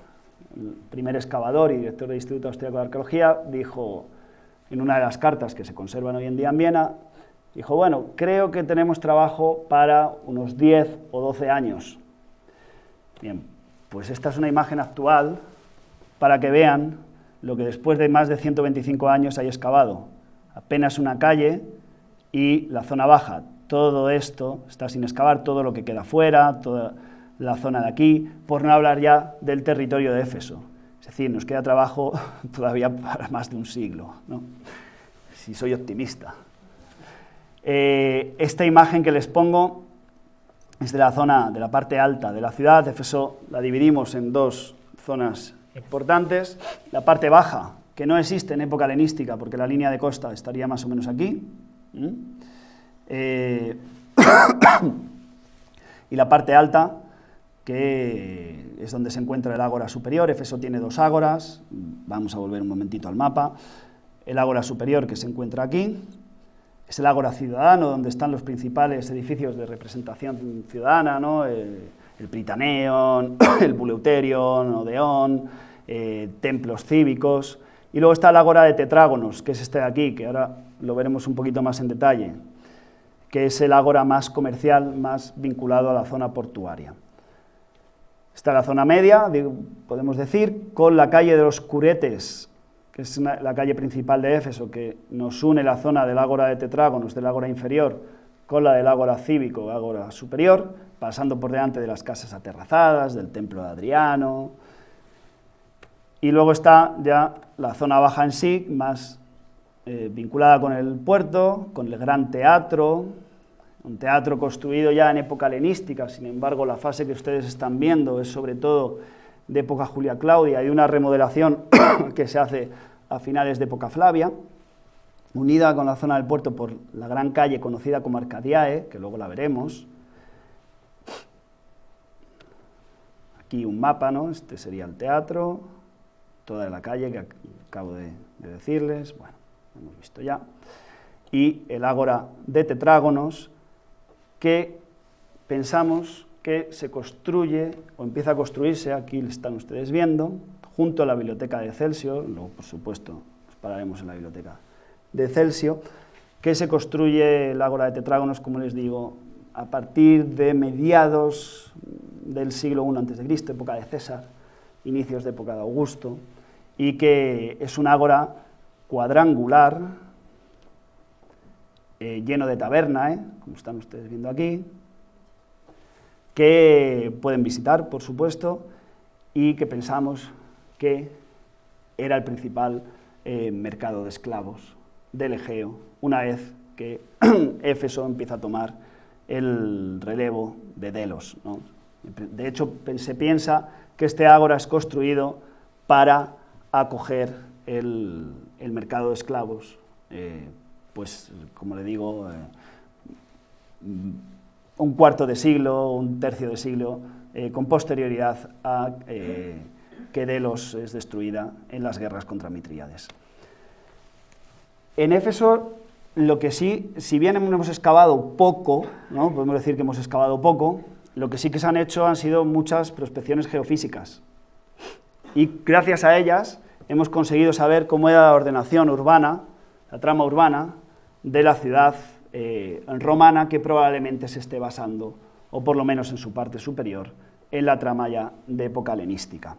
el primer excavador y director del Instituto Austriaco de Arqueología, dijo, en una de las cartas que se conservan hoy en día en Viena, dijo, bueno, creo que tenemos trabajo para unos 10 o 12 años. Bien, pues esta es una imagen actual para que vean lo que después de más de 125 años hay excavado. Apenas una calle y la zona baja. Todo esto está sin excavar, todo lo que queda fuera, toda la zona de aquí, por no hablar ya del territorio de Éfeso. Es decir, nos queda trabajo todavía para más de un siglo, ¿no?, si soy optimista. Esta imagen que les pongo es de la zona, de la parte alta de la ciudad. Éfeso la dividimos en dos zonas importantes. La parte baja, que no existe en época helenística, porque la línea de costa estaría más o menos aquí. Y la parte alta, que es donde se encuentra el ágora superior. Éfeso tiene dos ágoras, vamos a volver un momentito al mapa. el ágora superior que se encuentra aquí, es el ágora ciudadano, donde están los principales edificios de representación ciudadana, ¿no? El Prytaneum, el Bouleuterion, Odeón, templos cívicos, y luego está el ágora de Tetrágonos, que es este de aquí, que ahora lo veremos un poquito más en detalle, que es el ágora más comercial, más vinculado a la zona portuaria. Está la zona media, podemos decir, con la calle de los Curetes, que es la calle principal de Éfeso, que nos une la zona del ágora de Tetrágonos, del ágora inferior, con la del ágora cívico, ágora superior, pasando por delante de las casas aterrazadas, del templo de Adriano. Y luego está ya la zona baja en sí, más vinculada con el puerto, con el gran teatro, un teatro construido ya en época helenística. Sin embargo, la fase que ustedes están viendo es sobre todo de época Julia Claudia y una remodelación que se hace a finales de época Flavia, unida con la zona del puerto por la gran calle conocida como Arcadiae, que luego la veremos. Aquí un mapa, ¿no? Este sería el teatro, toda la calle que acabo de decirles, bueno, lo hemos visto ya, y el ágora de Tetrágonos, que pensamos que se construye, o empieza a construirse, aquí lo están ustedes viendo, junto a la biblioteca de Celsio, luego por supuesto nos pararemos en la biblioteca de Celsio, que se construye el ágora de Tetrágonos, como les digo, a partir de mediados del siglo I a.C., época de César, inicios de época de Augusto, y que es un ágora cuadrangular, lleno de tabernae, como están ustedes viendo aquí, que pueden visitar, por supuesto, y que pensamos que era el principal mercado de esclavos del Egeo, una vez que Éfeso empieza a tomar el relevo de Delos, ¿no? De hecho, se piensa que este ágora es construido para acoger el mercado de esclavos, pues, como le digo, un cuarto de siglo, un tercio de siglo, con posterioridad a que Delos es destruida en las guerras contra Mitríades. En Éfeso, lo que sí, si bien hemos excavado poco, ¿no? Podemos decir que hemos excavado poco, lo que sí que se han hecho han sido muchas prospecciones geofísicas, y gracias a ellas hemos conseguido saber cómo era la ordenación urbana, la trama urbana de la ciudad romana, que probablemente se esté basando, o por lo menos en su parte superior, en la trama ya de época helenística.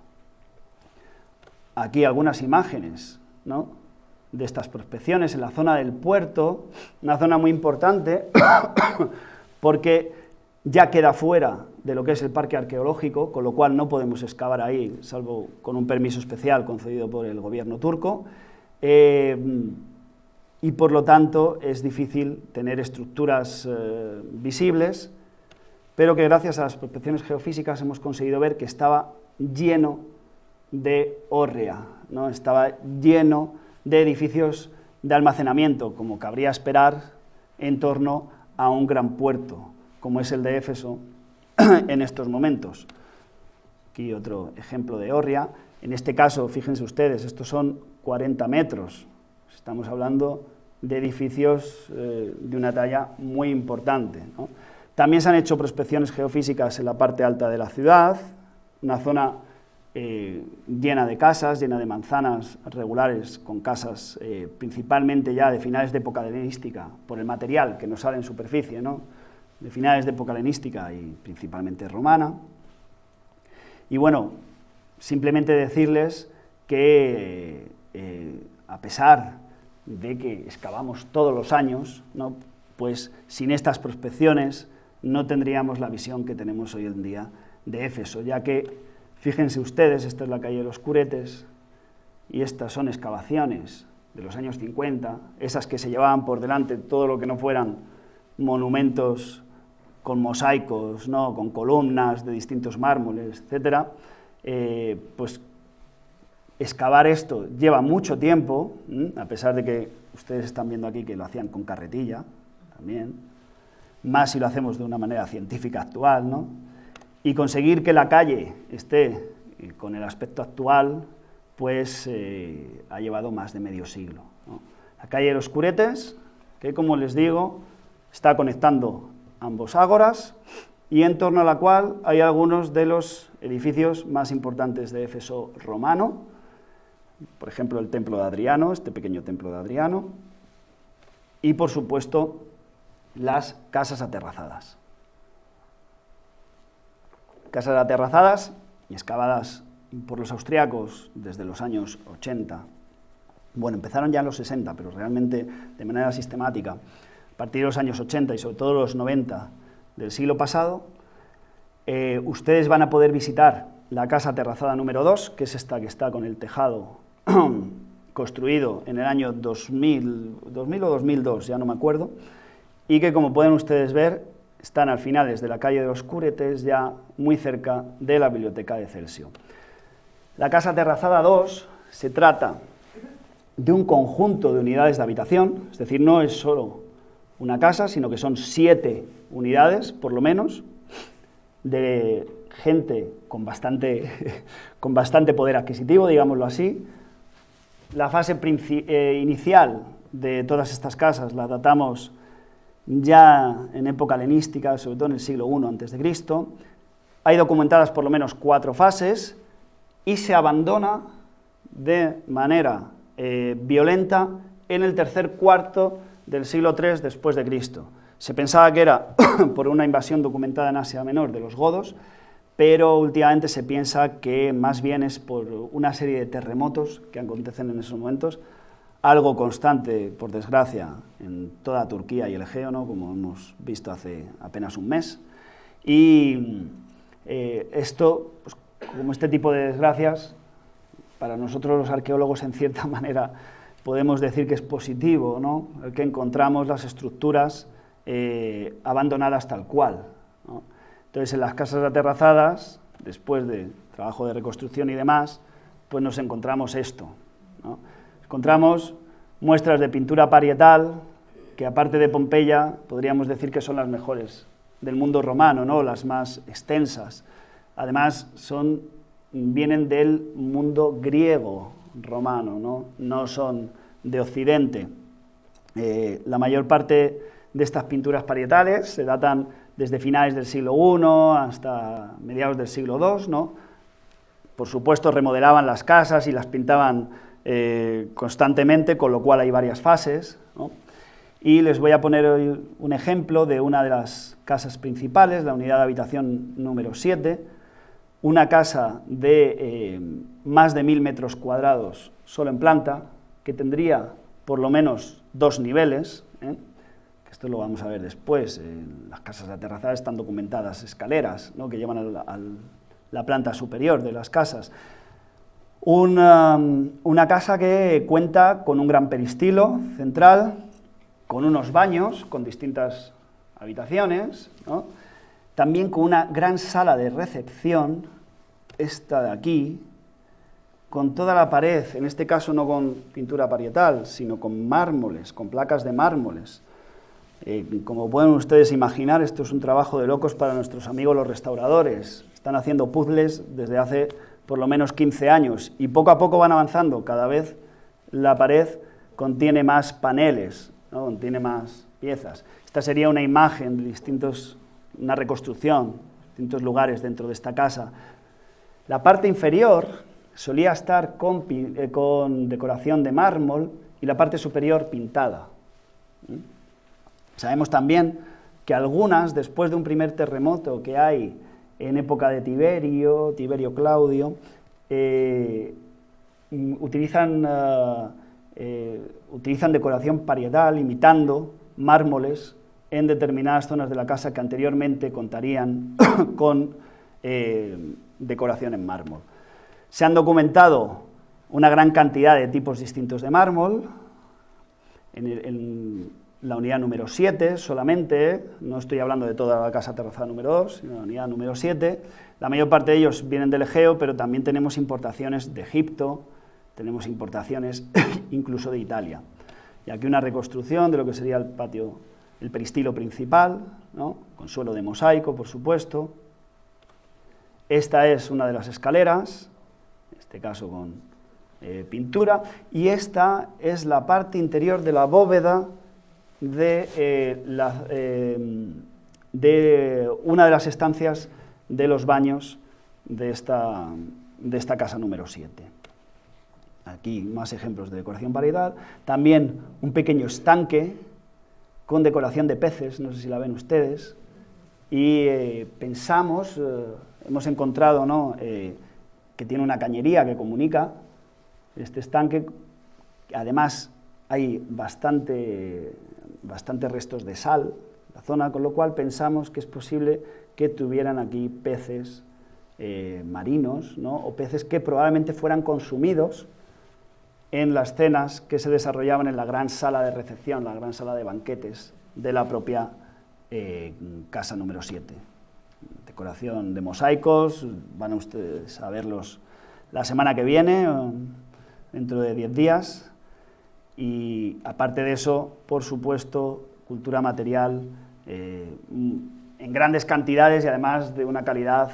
Aquí algunas imágenes, ¿no?, de estas prospecciones en la zona del puerto, una zona muy importante porque ya queda fuera de lo que es el parque arqueológico, con lo cual no podemos excavar ahí, salvo con un permiso especial concedido por el gobierno turco, y por lo tanto es difícil tener estructuras visibles, pero que gracias a las prospecciones geofísicas hemos conseguido ver que estaba lleno de hórrea, ¿no? Estaba lleno de edificios de almacenamiento, como cabría esperar en torno a un gran puerto, como es el de Éfeso en estos momentos. Aquí otro ejemplo de hórrea. En este caso, fíjense ustedes, estos son 40 metros. Estamos hablando de edificios de una talla muy importante, ¿no? También se han hecho prospecciones geofísicas en la parte alta de la ciudad, una zona llena de casas, llena de manzanas regulares, con casas principalmente ya de finales de época helenística, por el material que nos sale en superficie, ¿no?, de finales de época helenística y principalmente romana. Y bueno, simplemente decirles que a pesar de que excavamos todos los años, ¿no?, pues sin estas prospecciones no tendríamos la visión que tenemos hoy en día de Éfeso, ya que, fíjense ustedes, esta es la calle de los Curetes, y estas son excavaciones de los años 50, esas que se llevaban por delante todo lo que no fueran monumentos con mosaicos, ¿no?, con columnas de distintos mármoles, etcétera. Pues excavar esto lleva mucho tiempo, a pesar de que ustedes están viendo aquí que lo hacían con carretilla, también, más si lo hacemos de una manera científica actual, ¿no?, y conseguir que la calle esté con el aspecto actual, pues ha llevado más de medio siglo, ¿no? la calle de los Curetes, que como les digo, está conectando ambos ágoras y en torno a la cual hay algunos de los edificios más importantes de Éfeso romano, por ejemplo el templo de Adriano, este pequeño templo de Adriano, y por supuesto las casas aterrazadas. Casas aterrazadas, excavadas por los austriacos desde los años 80. Bueno, empezaron ya en los 60, pero realmente de manera sistemática, a partir de los años 80 y sobre todo los 90 del siglo pasado, ustedes van a poder visitar la casa aterrazada número 2, que es esta que está con el tejado construido en el año 2000 o 2002, ya no me acuerdo, y que, como pueden ustedes ver, están al finales de la calle de los Curetes, ya muy cerca de la biblioteca de Celsio. La casa aterrazada 2 se trata de un conjunto de unidades de habitación, es decir, no es solo una casa, sino que son 7 unidades, por lo menos, de gente con bastante poder adquisitivo, digámoslo así. La fase inicial de todas estas casas la datamos ya en época helenística, sobre todo en el siglo I a.C. Hay documentadas por lo menos 4 fases y se abandona de manera violenta en el tercer cuarto del siglo III después de Cristo. Se pensaba que era por una invasión documentada en Asia Menor de los godos, pero últimamente se piensa que más bien es por una serie de terremotos que acontecen en esos momentos, algo constante, por desgracia, en toda Turquía y el Egeo, ¿no?, como hemos visto hace apenas un mes. Y esto, pues, como este tipo de desgracias, para nosotros los arqueólogos, en cierta manera, podemos decir que es positivo, ¿no?, el que encontramos las estructuras abandonadas tal cual, ¿no? Entonces, en las casas aterrazadas, después de trabajo de reconstrucción y demás, pues nos encontramos esto, ¿no? Encontramos muestras de pintura parietal, que aparte de Pompeya, podríamos decir que son las mejores del mundo romano, ¿no?, las más extensas. Además, vienen del mundo griego romano, no son de Occidente. La mayor parte de estas pinturas parietales se datan desde finales del siglo I hasta mediados del siglo II, ¿no? Por supuesto, remodelaban las casas y las pintaban constantemente, con lo cual hay varias fases, ¿no? Y les voy a poner hoy un ejemplo de una de las casas principales, la unidad de habitación número 7, una casa de más de 1000 metros cuadrados solo en planta, que tendría por lo menos 2 niveles, esto lo vamos a ver después. En las casas aterrazadas están documentadas escaleras, ¿no?, que llevan a la planta superior de las casas. Una casa que cuenta con un gran peristilo central, con unos baños, con distintas habitaciones, ¿no?, también con una gran sala de recepción, esta de aquí, con toda la pared, en este caso no con pintura parietal, sino con mármoles, con placas de mármoles. Como pueden ustedes imaginar, esto es un trabajo de locos para nuestros amigos los restauradores. Están haciendo puzzles desde hace por lo menos 15 años y poco a poco van avanzando. Cada vez la pared contiene más paneles, ¿no?, contiene más piezas. Esta sería una imagen de una reconstrucción, distintos lugares dentro de esta casa. La parte inferior solía estar con decoración de mármol y la parte superior pintada. Sabemos también que algunas, después de un primer terremoto que hay en época de Tiberio Claudio, utilizan decoración parietal, imitando mármoles en determinadas zonas de la casa que anteriormente contarían con decoración en mármol. Se han documentado una gran cantidad de tipos distintos de mármol. En la unidad número 7 solamente, no estoy hablando de toda la casa aterrazada número 2, sino la unidad número 7, la mayor parte de ellos vienen del Egeo, pero también tenemos importaciones de Egipto, tenemos importaciones incluso de Italia. Y aquí una reconstrucción de lo que sería el patio, el peristilo principal, ¿no?, con suelo de mosaico, por supuesto. Esta es una de las escaleras, en este caso con pintura, y esta es la parte interior de la bóveda de una de las estancias de los baños de esta casa número 7. Aquí más ejemplos de decoración variedad, también un pequeño estanque con decoración de peces, no sé si la ven ustedes, y pensamos, hemos encontrado, ¿no?, que tiene una cañería que comunica este estanque. Además hay bastantes restos de sal en la zona, con lo cual pensamos que es posible que tuvieran aquí peces marinos, ¿no?, o peces que probablemente fueran consumidos en las cenas que se desarrollaban en la gran sala de recepción, la gran sala de banquetes de la propia casa número 7. Decoración de mosaicos, van a ustedes a verlos la semana que viene, dentro de 10 días, y aparte de eso, por supuesto, cultura material en grandes cantidades y además de una calidad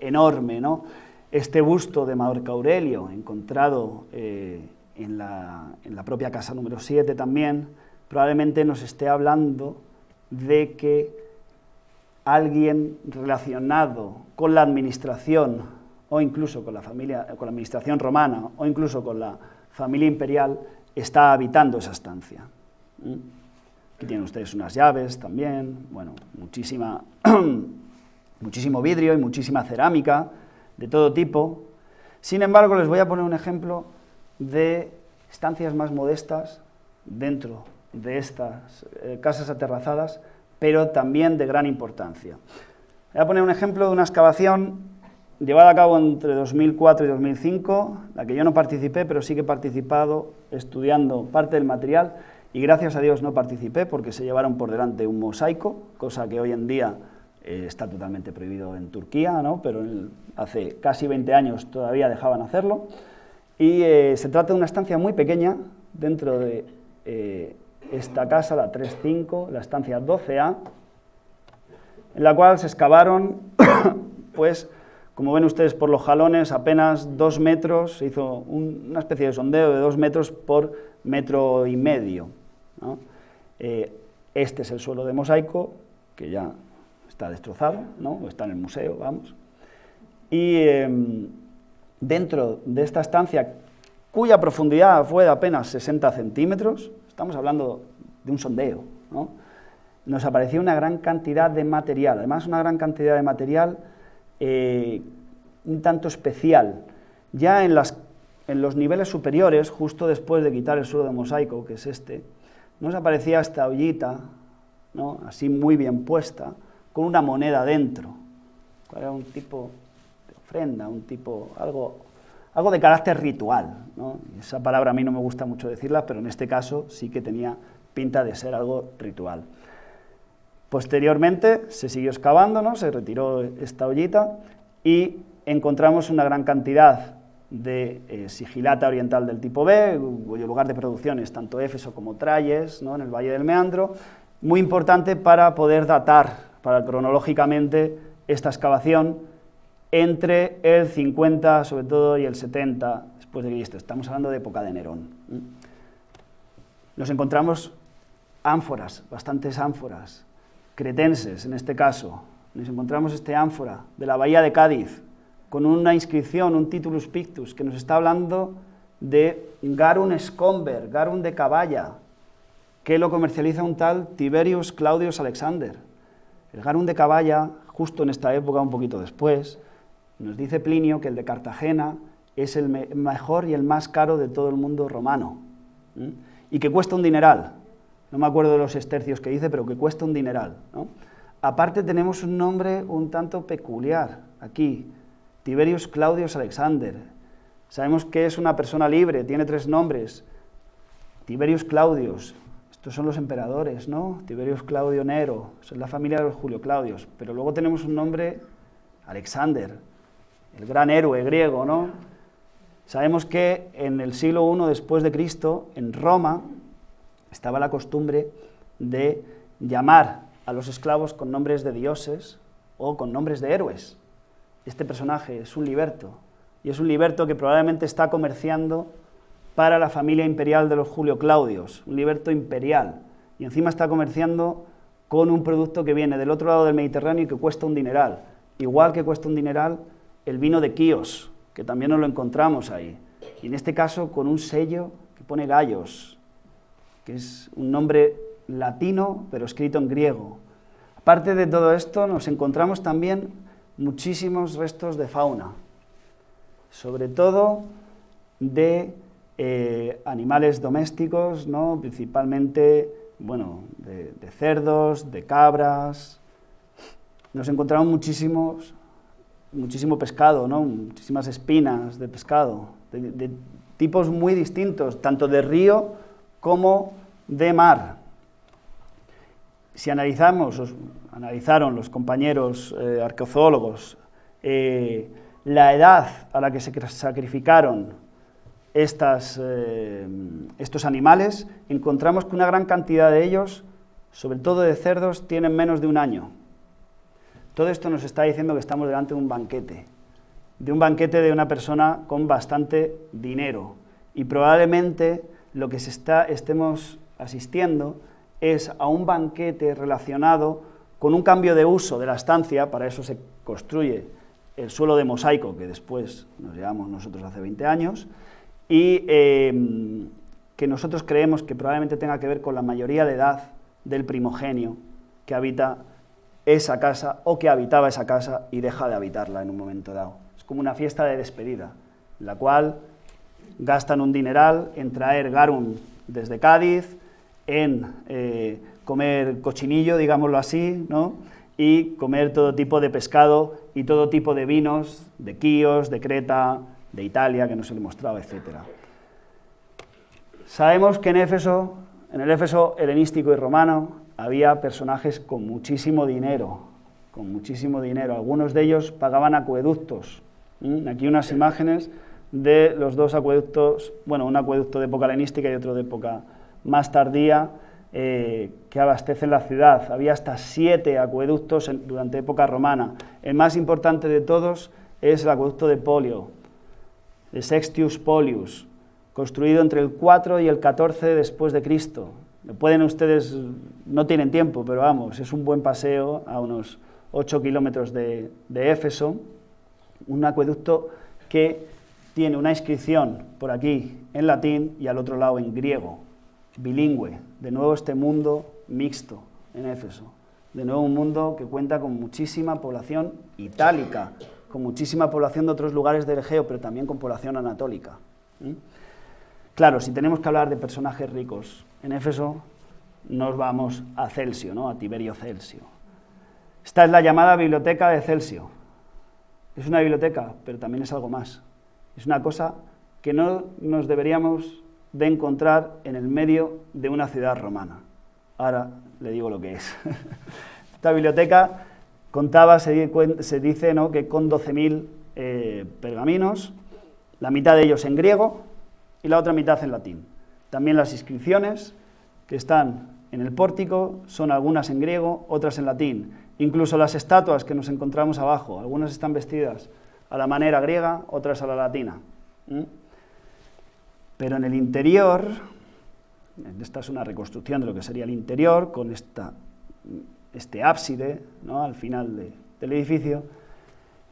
enorme, ¿no? Este busto de Marco Aurelio, encontrado en la propia casa número 7 también, probablemente nos esté hablando de que alguien relacionado con la administración, o incluso con la administración romana, o incluso con la familia imperial, está habitando esa estancia. Aquí tienen ustedes unas llaves también, bueno, muchísimo vidrio y muchísima cerámica de todo tipo. Sin embargo, les voy a poner un ejemplo de estancias más modestas dentro de estas casas aterrazadas, pero también de gran importancia. Voy a poner un ejemplo de una excavación llevada a cabo entre 2004 y 2005, la que yo no participé, pero sí que he participado estudiando parte del material, y gracias a Dios no participé porque se llevaron por delante un mosaico, cosa que hoy en día está totalmente prohibido en Turquía, ¿no?, pero hace casi 20 años todavía dejaban hacerlo, y se trata de una estancia muy pequeña dentro de esta casa, la 3-5, la estancia 12A, en la cual se excavaron, pues, como ven ustedes por los jalones, apenas 2 metros, se hizo una especie de sondeo de 2 metros por 1,5 metros, ¿no? Este es el suelo de mosaico, que ya está destrozado, ¿no?, o está en el museo, vamos, y dentro de esta estancia, cuya profundidad fue de apenas 60 centímetros, estamos hablando de un sondeo, ¿no?, nos apareció una gran cantidad de material, además una gran cantidad de material un tanto especial. Ya en los niveles superiores, justo después de quitar el suelo de mosaico, que es este, nos aparecía esta ollita, ¿no?, así muy bien puesta, con una moneda dentro. Era un tipo de ofrenda, algo de carácter ritual, ¿no? Esa palabra a mí no me gusta mucho decirla, pero en este caso sí que tenía pinta de ser algo ritual. Posteriormente se siguió excavando, ¿no?, se retiró esta ollita y encontramos una gran cantidad de sigilata oriental del tipo B, cuyo lugar de producción es tanto Éfeso como Tralles, ¿no?, en el Valle del Meandro, muy importante para poder datar, cronológicamente, esta excavación entre el 50, sobre todo, y el 70 después de Cristo. Estamos hablando de época de Nerón. Nos encontramos ánforas, bastantes ánforas, cretenses en este caso. Nos encontramos este ánfora de la bahía de Cádiz, con una inscripción, un titulus pictus, que nos está hablando de Garum Scomber, Garum de Caballa, que lo comercializa un tal Tiberius Claudius Alexander. El Garum de Caballa, justo en esta época, un poquito después, nos dice Plinio que el de Cartagena es el mejor y el más caro de todo el mundo romano, y que cuesta un dineral. No me acuerdo de los estercios que dice, pero que cuesta un dineral, ¿no? Aparte tenemos un nombre un tanto peculiar aquí, Tiberius Claudius Alexander. Sabemos que es una persona libre, tiene 3 nombres. Tiberius Claudius, estos son los emperadores, ¿no? Tiberius Claudio Nero, son la familia de los Julio Claudios. Pero luego tenemos un nombre, Alexander, el gran héroe griego, ¿no? Sabemos que en el siglo I después de Cristo, en Roma, estaba la costumbre de llamar a los esclavos con nombres de dioses o con nombres de héroes. Este personaje es un liberto, y es un liberto que probablemente está comerciando para la familia imperial de los Julio Claudios, un liberto imperial, y encima está comerciando con un producto que viene del otro lado del Mediterráneo y que cuesta un dineral, igual que cuesta un dineral el vino de Quíos, que también nos lo encontramos ahí, y en este caso con un sello que pone Gallos, que es un nombre latino, pero escrito en griego. Aparte de todo esto, nos encontramos también muchísimos restos de fauna, sobre todo de animales domésticos, ¿no? Principalmente, bueno, de cerdos, de cabras. Nos encontramos muchísimo pescado, ¿no? Muchísimas espinas de pescado, de tipos muy distintos, tanto de río como de mar. Si analizaron los compañeros arqueozoólogos la edad a la que se sacrificaron estos animales, encontramos que una gran cantidad de ellos, sobre todo de cerdos, tienen menos de un año. Todo esto nos está diciendo que estamos delante de un banquete de una persona con bastante dinero, y probablemente lo que estemos asistiendo es a un banquete relacionado con un cambio de uso de la estancia. Para eso se construye el suelo de mosaico, que después nos llevamos nosotros hace 20 años, y que nosotros creemos que probablemente tenga que ver con la mayoría de edad del primogenio que habita esa casa, o que habitaba esa casa y deja de habitarla en un momento dado. Es como una fiesta de despedida, en la cual gastan un dineral en traer garum desde Cádiz, en comer cochinillo, digámoslo así, ¿no? Y comer todo tipo de pescado y todo tipo de vinos, de Quíos, de Creta, de Italia, que no se le mostraba, etc. Sabemos que en el Éfeso helenístico y romano, había personajes con muchísimo dinero, algunos de ellos pagaban acueductos. Aquí unas imágenes de los dos acueductos, bueno, un acueducto de época helenística y otro de época más tardía, que abastecen la ciudad. Había hasta 7 acueductos durante época romana. El más importante de todos es el acueducto de Polio, de Sextius Polius, construido entre el 4 y el 14 después de Cristo. Pueden ustedes, no tienen tiempo, pero vamos, es un buen paseo a unos 8 kilómetros de Éfeso, un acueducto que tiene una inscripción por aquí en latín y al otro lado en griego, bilingüe. De nuevo este mundo mixto en Éfeso, de nuevo un mundo que cuenta con muchísima población itálica, con muchísima población de otros lugares del Egeo, pero también con población anatólica. Claro, si tenemos que hablar de personajes ricos en Éfeso, nos vamos a Celsio, ¿no? A Tiberio Celsio. Esta es la llamada biblioteca de Celsio. Es una biblioteca, pero también es algo más. Es una cosa que no nos deberíamos de encontrar en el medio de una ciudad romana. Ahora le digo lo que es. Esta biblioteca contaba, se dice, ¿no?, que con 12.000 pergaminos, la mitad de ellos en griego y la otra mitad en latín. También las inscripciones que están en el pórtico son algunas en griego, otras en latín. Incluso las estatuas que nos encontramos abajo, algunas están vestidas a la manera griega, otras a la latina. Pero en el interior, esta es una reconstrucción de lo que sería el interior, con este ábside, ¿no?, al final del edificio.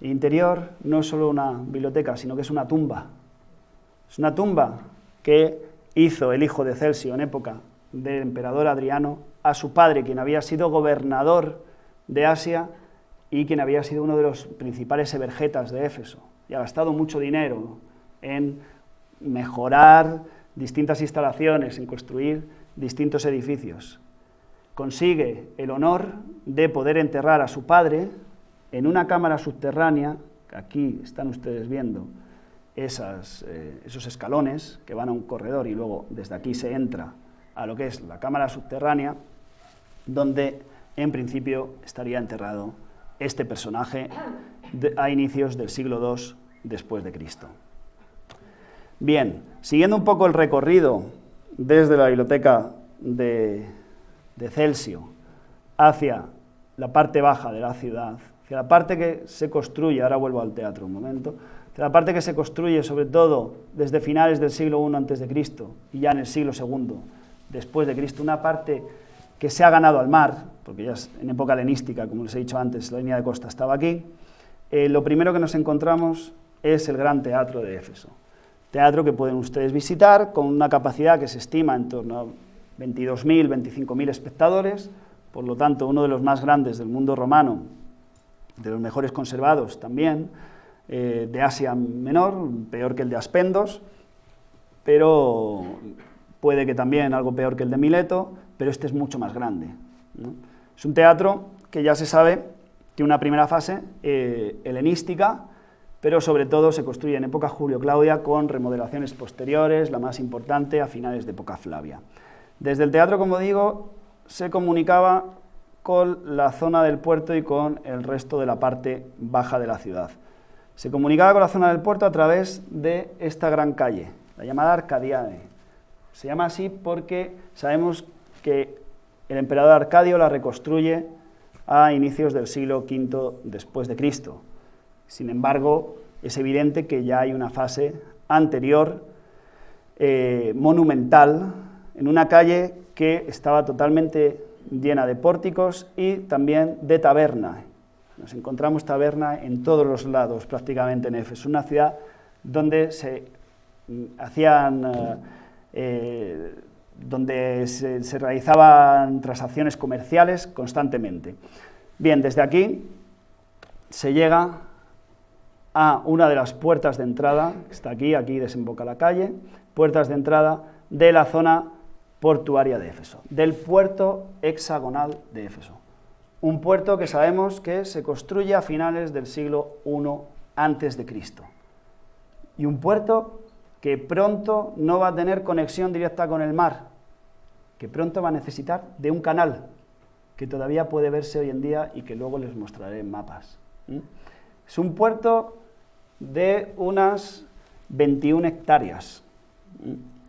El interior no es solo una biblioteca, sino que es una tumba. Es una tumba que hizo el hijo de Celsio en época del emperador Adriano a su padre, quien había sido gobernador de Asia y quien había sido uno de los principales exegetas de Éfeso, y ha gastado mucho dinero en mejorar distintas instalaciones, en construir distintos edificios. Consigue el honor de poder enterrar a su padre en una cámara subterránea, que aquí están ustedes viendo esos escalones que van a un corredor y luego desde aquí se entra a lo que es la cámara subterránea, donde en principio estaría enterrado este personaje a inicios del siglo II después de Cristo. Bien, siguiendo un poco el recorrido desde la biblioteca de Celsio hacia la parte baja de la ciudad, hacia la parte que se construye, ahora vuelvo al teatro un momento, la parte que se construye sobre todo desde finales del siglo I a.C. y ya en el siglo II después de Cristo, una parte que se ha ganado al mar, porque ya es en época helenística, como les he dicho antes, la línea de costa estaba aquí. Lo primero que nos encontramos es el Gran Teatro de Éfeso. Teatro que pueden ustedes visitar con una capacidad que se estima en torno a 22.000, 25.000 espectadores, por lo tanto uno de los más grandes del mundo romano, de los mejores conservados también, de Asia Menor, peor que el de Aspendos, pero puede que también algo peor que el de Mileto, pero este es mucho más grande, ¿no? Es un teatro que ya se sabe tiene una primera fase helenística, pero sobre todo se construye en época Julio-Claudia con remodelaciones posteriores, la más importante a finales de época Flavia. Desde el teatro, como digo, se comunicaba con la zona del puerto y con el resto de la parte baja de la ciudad. Se comunicaba con la zona del puerto a través de esta gran calle, la llamada Arcadiade. Se llama así porque sabemos que el emperador Arcadio la reconstruye a inicios del siglo V después de Cristo. Sin embargo, es evidente que ya hay una fase anterior, monumental, en una calle que estaba totalmente llena de pórticos y también de taberna. Nos encontramos taberna en todos los lados, prácticamente en Éfeso, una ciudad donde se hacían, se realizaban transacciones comerciales constantemente. Bien, desde aquí se llega a una de las puertas de entrada, que está aquí desemboca la calle, puertas de entrada de la zona portuaria de Éfeso, del puerto hexagonal de Éfeso. Un puerto que sabemos que se construye a finales del siglo I a.C. Y un puerto que pronto no va a tener conexión directa con el mar, que pronto va a necesitar de un canal, que todavía puede verse hoy en día y que luego les mostraré en mapas. Es un puerto de unas 21 hectáreas,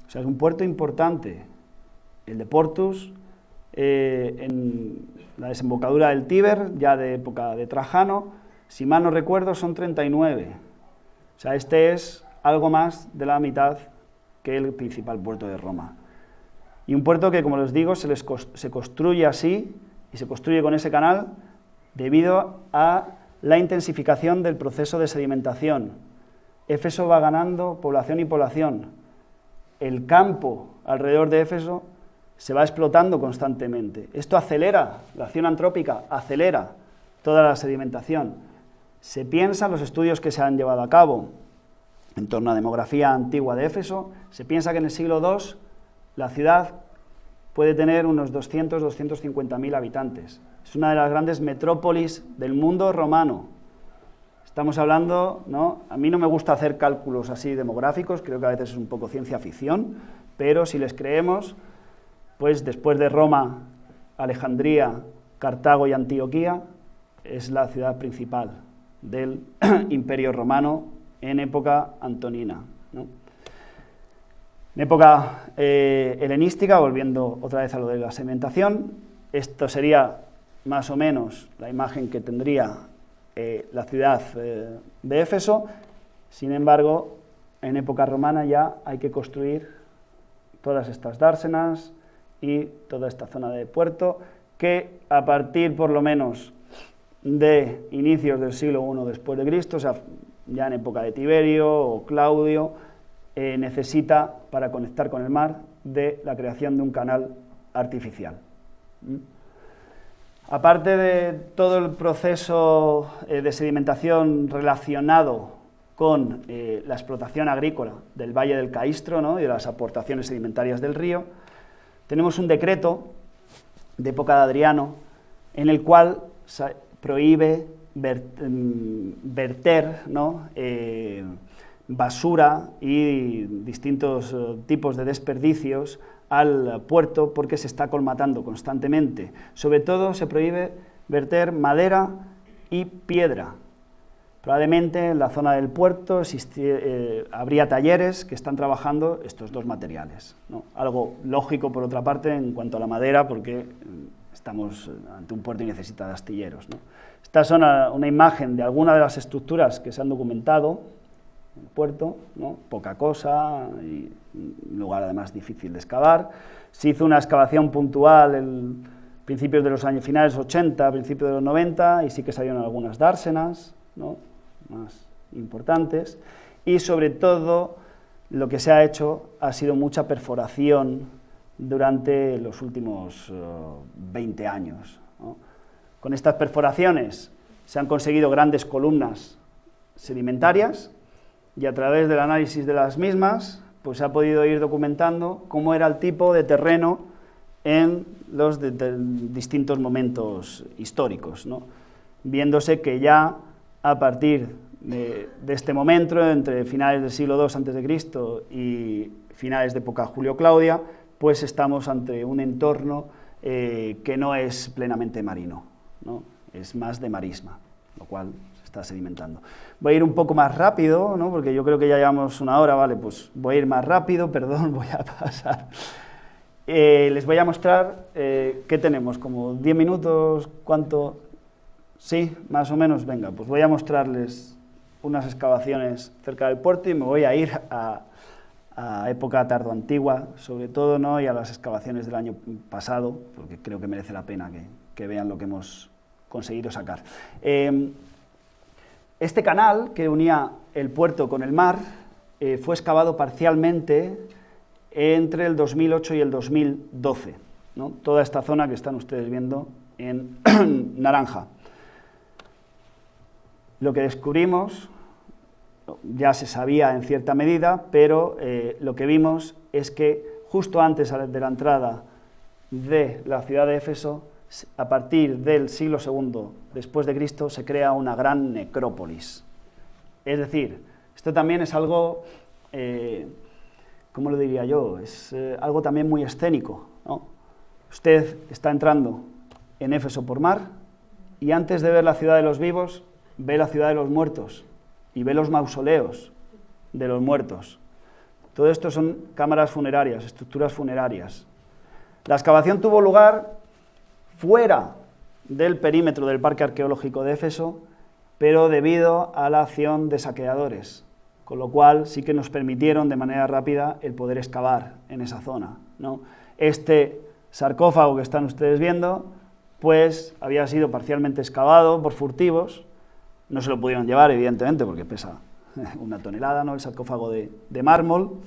o sea, es un puerto importante, el de Portus, en la desembocadura del Tíber, ya de época de Trajano, si mal no recuerdo son 39, o sea, este es algo más de la mitad que el principal puerto de Roma. Y un puerto que, como les digo, se construye así, y se construye con ese canal, debido a la intensificación del proceso de sedimentación. Éfeso va ganando población y población. El campo alrededor de Éfeso se va explotando constantemente. Esto acelera, la acción antrópica acelera toda la sedimentación. Se piensa en los estudios que se han llevado a cabo en torno a la demografía antigua de Éfeso, se piensa que en el siglo II la ciudad puede tener unos 200-250.000 habitantes. Es una de las grandes metrópolis del mundo romano. Estamos hablando, ¿no? A mí no me gusta hacer cálculos así demográficos, creo que a veces es un poco ciencia ficción, pero si les creemos, pues después de Roma, Alejandría, Cartago y Antioquía, es la ciudad principal del Imperio Romano en época antonina, ¿no? En época helenística, volviendo otra vez a lo de la sedimentación, esto sería más o menos la imagen que tendría la ciudad de Éfeso. Sin embargo, en época romana ya hay que construir todas estas dársenas y toda esta zona de puerto, que a partir por lo menos de inicios del siglo I después de Cristo, o sea, ya en época de Tiberio o Claudio, necesita, para conectar con el mar, de la creación de un canal artificial. Aparte de todo el proceso de sedimentación relacionado con la explotación agrícola del Valle del Caistro, ¿no? Y de las aportaciones sedimentarias del río, tenemos un decreto de época de Adriano en el cual prohíbe verter, ¿no? Basura y distintos tipos de desperdicios al puerto porque se está colmatando constantemente. Sobre todo se prohíbe verter madera y piedra. Probablemente en la zona del puerto habría talleres que están trabajando estos dos materiales, ¿no? Algo lógico por otra parte en cuanto a la madera, porque estamos ante un puerto y necesita de astilleros, ¿no? Esta es una imagen de alguna de las estructuras que se han documentado el puerto, ¿no? Poca cosa, y un lugar además difícil de excavar. Se hizo una excavación puntual en principios de los años finales 80, principios de los 90, y sí que salieron algunas dársenas, ¿no? Más importantes, y sobre todo lo que se ha hecho ha sido mucha perforación durante los últimos 20 años, ¿no? Con estas perforaciones se han conseguido grandes columnas sedimentarias y a través del análisis de las mismas pues se ha podido ir documentando cómo era el tipo de terreno en los distintos momentos históricos, ¿no? Viéndose que ya a partir de este momento, entre finales del siglo II a.C. y finales de época Julio-Claudia, pues estamos ante un entorno que no es plenamente marino, ¿no? Es más de marisma, lo cual se está sedimentando. Voy a ir un poco más rápido, ¿no? Porque yo creo que ya llevamos una hora, vale, pues voy a ir más rápido, perdón, voy a pasar. Les voy a mostrar qué tenemos, como 10 minutos, ¿cuánto? Sí, más o menos, venga, pues voy a mostrarles unas excavaciones cerca del puerto y me voy a ir a época tardoantigua, sobre todo, ¿no? Y a las excavaciones del año pasado, porque creo que merece la pena que vean lo que hemos conseguido sacar. Este canal que unía el puerto con el mar fue excavado parcialmente entre el 2008 y el 2012, ¿no? Toda esta zona que están ustedes viendo en naranja. Lo que descubrimos ya se sabía en cierta medida, pero lo que vimos es que justo antes de la entrada de la ciudad de Éfeso, a partir del siglo II después de Cristo, se crea una gran necrópolis. Es decir, esto también es algo, ¿cómo lo diría yo? Es algo también muy escénico, ¿no? Usted está entrando en Éfeso por mar y antes de ver la ciudad de los vivos, ve la ciudad de los muertos y ve los mausoleos de los muertos. Todo esto son cámaras funerarias, estructuras funerarias. La excavación tuvo lugar fuera del perímetro del Parque Arqueológico de Éfeso, pero debido a la acción de saqueadores, con lo cual sí que nos permitieron de manera rápida el poder excavar en esa zona, ¿no? Este sarcófago que están ustedes viendo, pues había sido parcialmente excavado por furtivos. No se lo pudieron llevar, evidentemente, porque pesa 1 tonelada, ¿no? El sarcófago de mármol,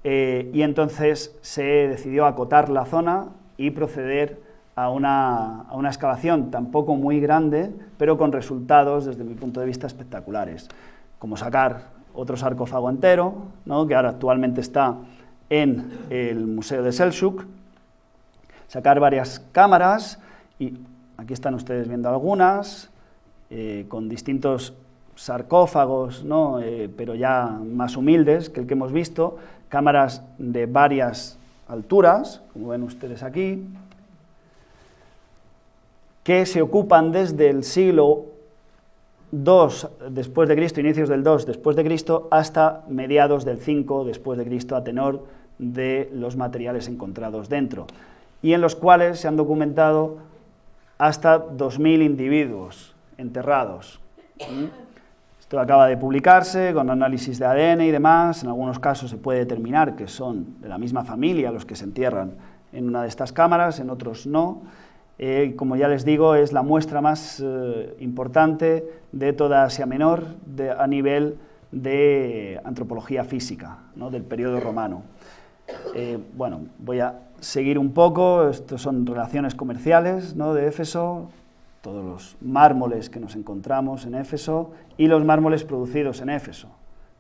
y entonces se decidió acotar la zona y proceder a una excavación tampoco muy grande, pero con resultados, desde mi punto de vista, espectaculares, como sacar otro sarcófago entero, ¿no? Que ahora actualmente está en el Museo de Selçuk, sacar varias cámaras, y aquí están ustedes viendo algunas, con distintos sarcófagos, ¿no? Pero ya más humildes que el que hemos visto, cámaras de varias alturas, como ven ustedes aquí, que se ocupan desde el siglo II después de Cristo, inicios del II después de Cristo, hasta mediados del V después de Cristo, a tenor de los materiales encontrados dentro, y en los cuales se han documentado hasta 2.000 individuos enterrados. Esto acaba de publicarse con análisis de ADN y demás. En algunos casos se puede determinar que son de la misma familia los que se entierran en una de estas cámaras, en otros no. Como ya les digo, es la muestra más importante de toda Asia Menor a nivel de antropología física, ¿no? Del periodo romano. Bueno, voy a seguir un poco. Estos son relaciones comerciales, ¿no? De Éfeso, todos los mármoles que nos encontramos en Éfeso y los mármoles producidos en Éfeso.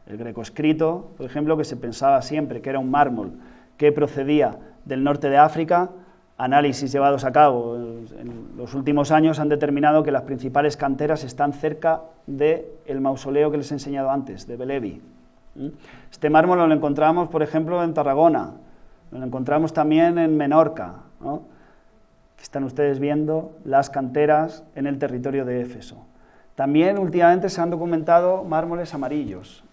El greco escrito, por ejemplo, que se pensaba siempre que era un mármol que procedía del norte de África. Análisis llevados a cabo en los últimos años han determinado que las principales canteras están cerca del mausoleo que les he enseñado antes, de Belevi. Este mármol lo encontramos, por ejemplo, en Tarragona, lo encontramos también en Menorca, ¿no? Aquí están ustedes viendo las canteras en el territorio de Éfeso. También últimamente se han documentado mármoles amarillos,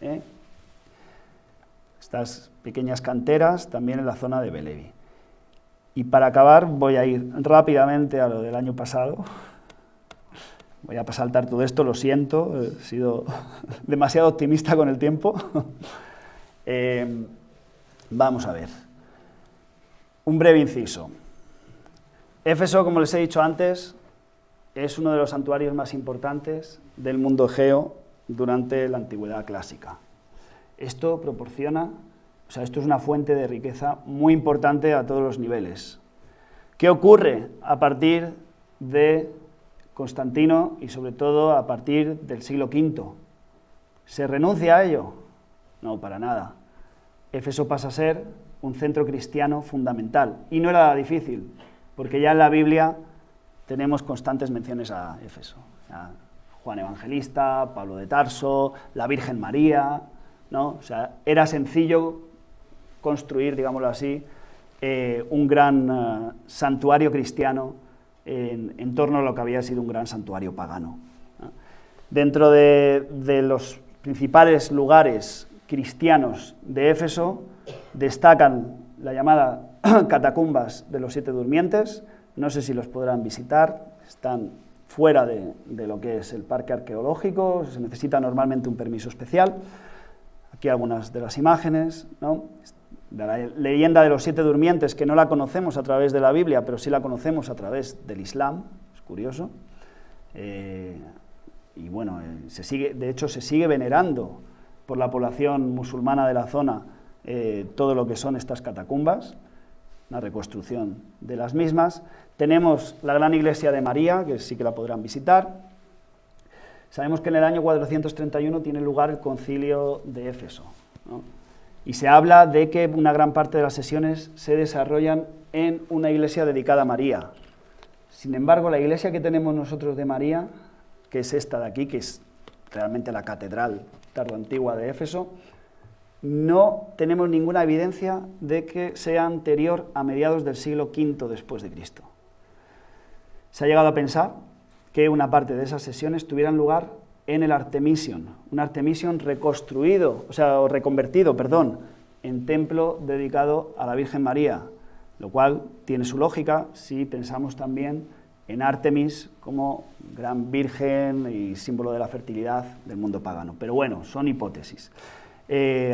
estas pequeñas canteras también en la zona de Belevi. Y para acabar voy a ir rápidamente a lo del año pasado, Voy a saltar todo esto, lo siento, he sido demasiado optimista con el tiempo. Vamos a ver. Un breve inciso. Éfeso, como les he dicho antes, es uno de los santuarios más importantes del mundo egeo durante la antigüedad clásica. Esto proporciona, esto es una fuente de riqueza muy importante a todos los niveles. ¿Qué ocurre a partir de Constantino y sobre todo a partir del siglo V? ¿Se renuncia a ello? No, para nada. Éfeso pasa a ser un centro cristiano fundamental y no era difícil, porque ya en la Biblia tenemos constantes menciones a Éfeso. Juan Evangelista, Pablo de Tarso, la Virgen María, ¿no? O sea, era sencillo construir, digámoslo así, un gran santuario cristiano en torno a lo que había sido un gran santuario pagano, ¿no? Dentro de los principales lugares cristianos de Éfeso destacan la llamada catacumbas de los 7 durmientes. No sé si los podrán visitar, están fuera de lo que es el parque arqueológico, se necesita normalmente un permiso especial. Aquí algunas de las imágenes, ¿no? De la leyenda de los 7 durmientes, que no la conocemos a través de la Biblia, pero sí la conocemos a través del Islam, es curioso. Y bueno, de hecho se sigue venerando por la población musulmana de la zona todo lo que son estas catacumbas, una reconstrucción de las mismas. Tenemos la gran iglesia de María, que sí que la podrán visitar. Sabemos que en el año 431 tiene lugar el concilio de Éfeso, ¿no? Y se habla de que una gran parte de las sesiones se desarrollan en una iglesia dedicada a María. Sin embargo, la iglesia que tenemos nosotros de María, que es esta de aquí, que es realmente la catedral tardoantigua de Éfeso, no tenemos ninguna evidencia de que sea anterior a mediados del siglo V después de Cristo. Se ha llegado a pensar que una parte de esas sesiones tuvieran lugar en el Artemision, un Artemision reconstruido, o reconvertido, en templo dedicado a la Virgen María, lo cual tiene su lógica si pensamos también en Artemis como gran virgen y símbolo de la fertilidad del mundo pagano. Pero bueno, son hipótesis.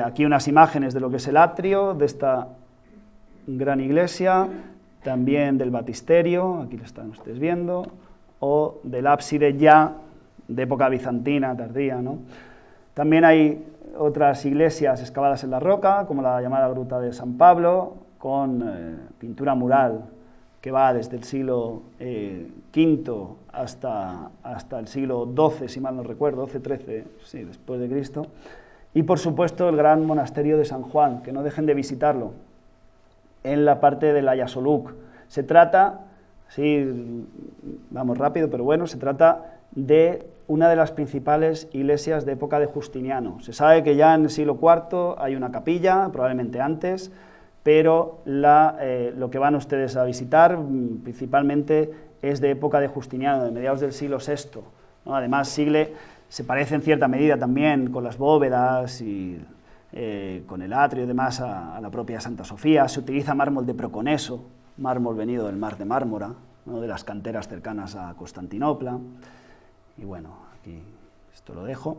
Aquí unas imágenes de lo que es el atrio de esta gran iglesia, también del baptisterio, aquí lo están ustedes viendo, o del ábside ya de época bizantina tardía, ¿no? También hay otras iglesias excavadas en la roca, como la llamada Gruta de San Pablo, con pintura mural que va desde el siglo V hasta el siglo XII, si mal no recuerdo, XII-XIII, sí, después de Cristo. Y por supuesto el gran monasterio de San Juan, que no dejen de visitarlo, en la parte de la Yasoluk. Se trata, sí, vamos rápido, pero bueno, se trata de una de las principales iglesias de época de Justiniano. Se sabe que ya en el siglo IV hay una capilla, probablemente antes, pero lo que van ustedes a visitar principalmente es de época de Justiniano, de mediados del siglo VI, ¿no? Además, se parece en cierta medida también con las bóvedas y con el atrio y demás a la propia Santa Sofía. Se utiliza mármol de Proconeso, mármol venido del mar de Mármora, ¿no? De las canteras cercanas a Constantinopla. Y bueno, aquí esto lo dejo.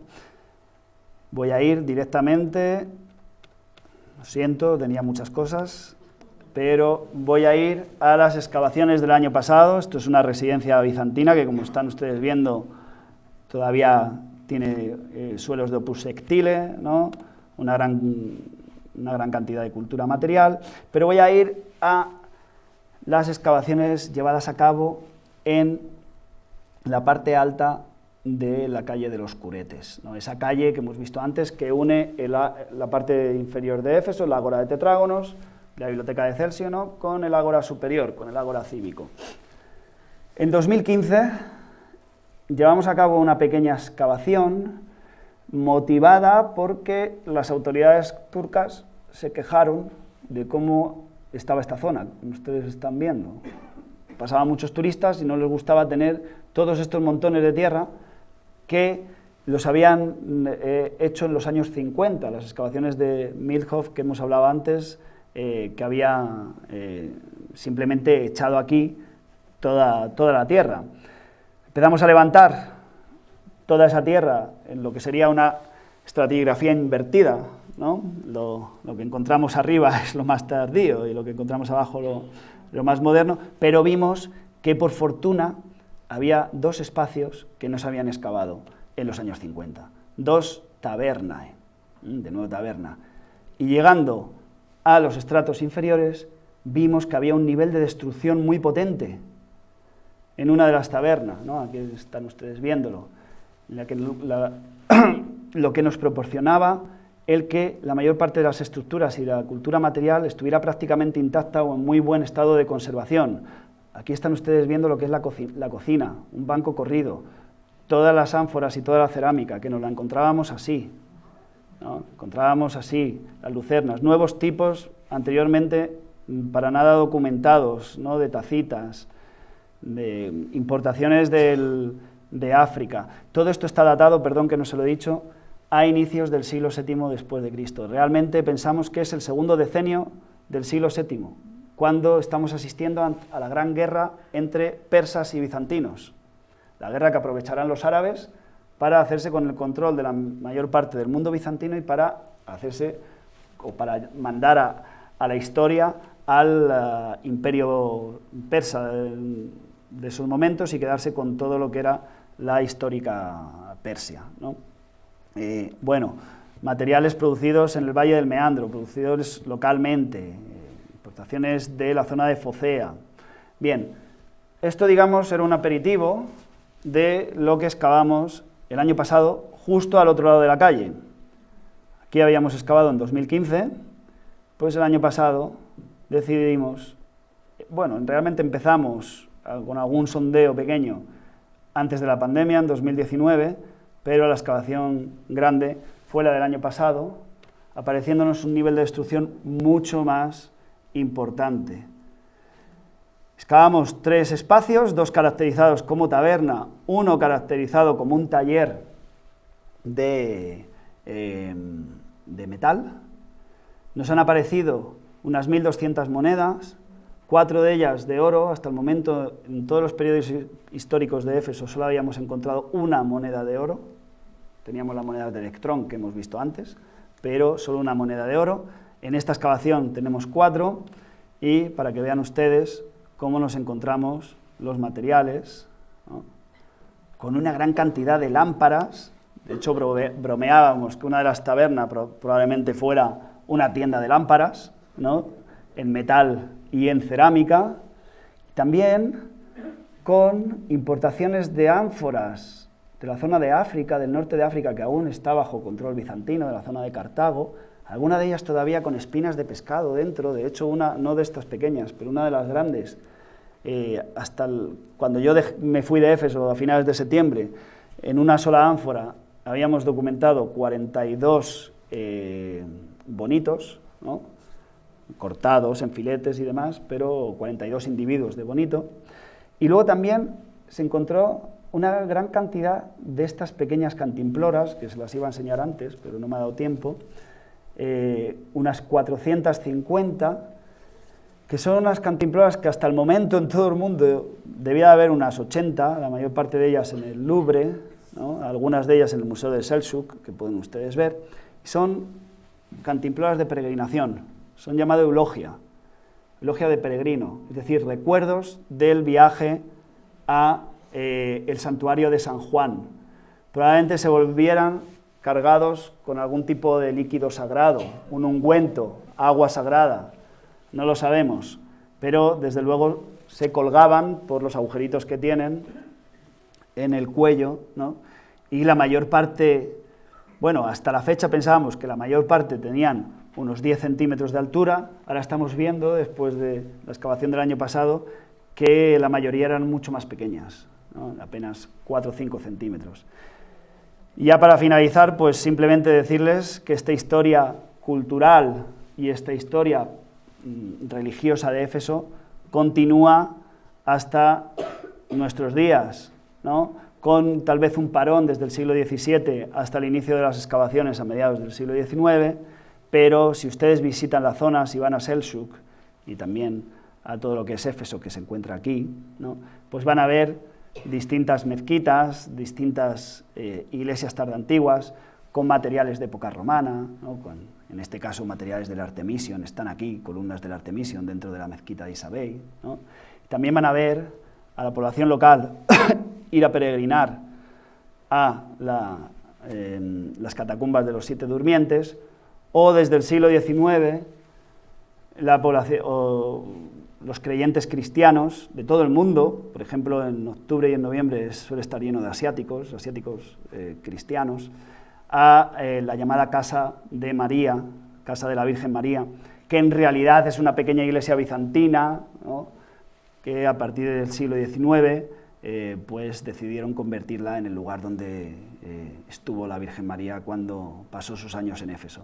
Voy a ir directamente, lo siento, tenía muchas cosas, pero voy a ir a las excavaciones del año pasado. Esto es una residencia bizantina que, como están ustedes viendo, todavía tiene suelos de opus sectile, ¿no? Una gran cantidad de cultura material, pero voy a ir a las excavaciones llevadas a cabo en la parte alta de la calle de los Curetes, ¿no? Esa calle que hemos visto antes que une la parte inferior de Éfeso, la Ágora de Tetrágonos, la biblioteca de Celsio, ¿no? Con el Ágora superior, con el Ágora cívico. En 2015 llevamos a cabo una pequeña excavación motivada porque las autoridades turcas se quejaron de cómo estaba esta zona, como ustedes están viendo. Pasaban muchos turistas y no les gustaba tener todos estos montones de tierra que los habían hecho en los años 50, las excavaciones de Milhoff que hemos hablado antes, que había simplemente echado aquí toda la tierra. Empezamos a levantar toda esa tierra en lo que sería una estratigrafía invertida, ¿no? Lo que encontramos arriba es lo más tardío y lo que encontramos abajo lo más moderno, pero vimos que por fortuna había dos espacios que no se habían excavado en los años 50, dos tabernae, de nuevo taberna, y llegando a los estratos inferiores vimos que había un nivel de destrucción muy potente en una de las tabernas, ¿no? Aquí están ustedes viéndolo, en la que lo que nos proporcionaba el que la mayor parte de las estructuras y la cultura material estuviera prácticamente intacta o en muy buen estado de conservación. Aquí están ustedes viendo lo que es la cocina, un banco corrido, todas las ánforas y toda la cerámica, que nos la encontrábamos así, ¿no? Encontrábamos así, las lucernas, nuevos tipos anteriormente para nada documentados, ¿no? De tacitas, de importaciones de África. Todo esto está datado, perdón que no se lo he dicho, a inicios del siglo VII después de Cristo. Realmente pensamos que es el segundo decenio del siglo VII, cuando estamos asistiendo a la gran guerra entre persas y bizantinos, la guerra que aprovecharán los árabes para hacerse con el control de la mayor parte del mundo bizantino y para hacerse, o para mandar a la historia al imperio persa de esos momentos y quedarse con todo lo que era la histórica Persia, ¿no? Bueno, materiales producidos en el Valle del Meandro, producidos localmente, importaciones de la zona de Focea. Bien, esto, digamos, era un aperitivo de lo que excavamos el año pasado justo al otro lado de la calle. Aquí habíamos excavado en 2015, pues el año pasado decidimos, bueno, realmente empezamos con algún sondeo pequeño antes de la pandemia, en 2019, pero la excavación grande fue la del año pasado, apareciéndonos un nivel de destrucción mucho más importante. Excavamos 3 espacios, 2 caracterizados como taberna, uno caracterizado como un taller de metal. Nos han aparecido unas 1.200 monedas, 4 de ellas de oro. Hasta el momento, en todos los periodos históricos de Éfeso, solo habíamos encontrado una moneda de oro. Teníamos la moneda de electrón que hemos visto antes, pero solo una moneda de oro. En esta excavación tenemos 4, y para que vean ustedes cómo nos encontramos los materiales, ¿no? Con una gran cantidad de lámparas. De hecho, bromeábamos que una de las tabernas probablemente fuera una tienda de lámparas, ¿no? En metal y en cerámica. También con importaciones de ánforas de la zona de África, del norte de África, que aún está bajo control bizantino, de la zona de Cartago, alguna de ellas todavía con espinas de pescado dentro. De hecho, una, no de estas pequeñas, pero una de las grandes, cuando yo me fui de Éfeso a finales de septiembre, en una sola ánfora habíamos documentado 42 bonitos, ¿no? Cortados en filetes y demás, pero 42 individuos de bonito. Y luego también se encontró una gran cantidad de estas pequeñas cantimploras, que se las iba a enseñar antes, pero no me ha dado tiempo, unas 450, que son unas cantimploras que hasta el momento en todo el mundo debía de haber unas 80, la mayor parte de ellas en el Louvre, ¿no? Algunas de ellas en el Museo de Selçuk, que pueden ustedes ver. Son cantimploras de peregrinación, son llamadas eulogia de peregrino, es decir, recuerdos del viaje a el santuario de San Juan. Probablemente se volvieran cargados con algún tipo de líquido sagrado, un ungüento, agua sagrada, no lo sabemos, pero desde luego se colgaban por los agujeritos que tienen en el cuello, ¿no? Y la mayor parte, bueno, hasta la fecha pensábamos que la mayor parte tenían unos 10 centímetros de altura. Ahora estamos viendo, después de la excavación del año pasado, que la mayoría eran mucho más pequeñas, ¿no? Apenas 4 o 5 centímetros. Y ya para finalizar, pues simplemente decirles que esta historia cultural y esta historia religiosa de Éfeso continúa hasta nuestros días, ¿no? Con tal vez un parón desde el siglo XVII hasta el inicio de las excavaciones a mediados del siglo XIX, pero si ustedes visitan la zona, si van a Selçuk y también a todo lo que es Éfeso, que se encuentra aquí, ¿no? Pues van a ver distintas mezquitas, distintas iglesias tardoantiguas, con materiales de época romana, ¿no? En este caso materiales del Artemision, están aquí columnas del Artemision dentro de la mezquita de Isabey, ¿no? También van a ver a la población local ir a peregrinar a las catacumbas de los 7 durmientes, o desde el siglo XIX la población, los creyentes cristianos de todo el mundo, por ejemplo en octubre y en noviembre suele estar lleno de asiáticos cristianos, a la llamada Casa de María, Casa de la Virgen María, que en realidad es una pequeña iglesia bizantina, ¿no? Que a partir del siglo XIX pues decidieron convertirla en el lugar donde estuvo la Virgen María cuando pasó sus años en Éfeso.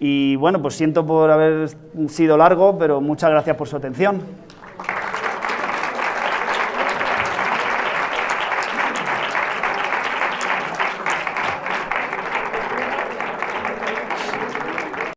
Y bueno, pues siento por haber sido largo, pero muchas gracias por su atención.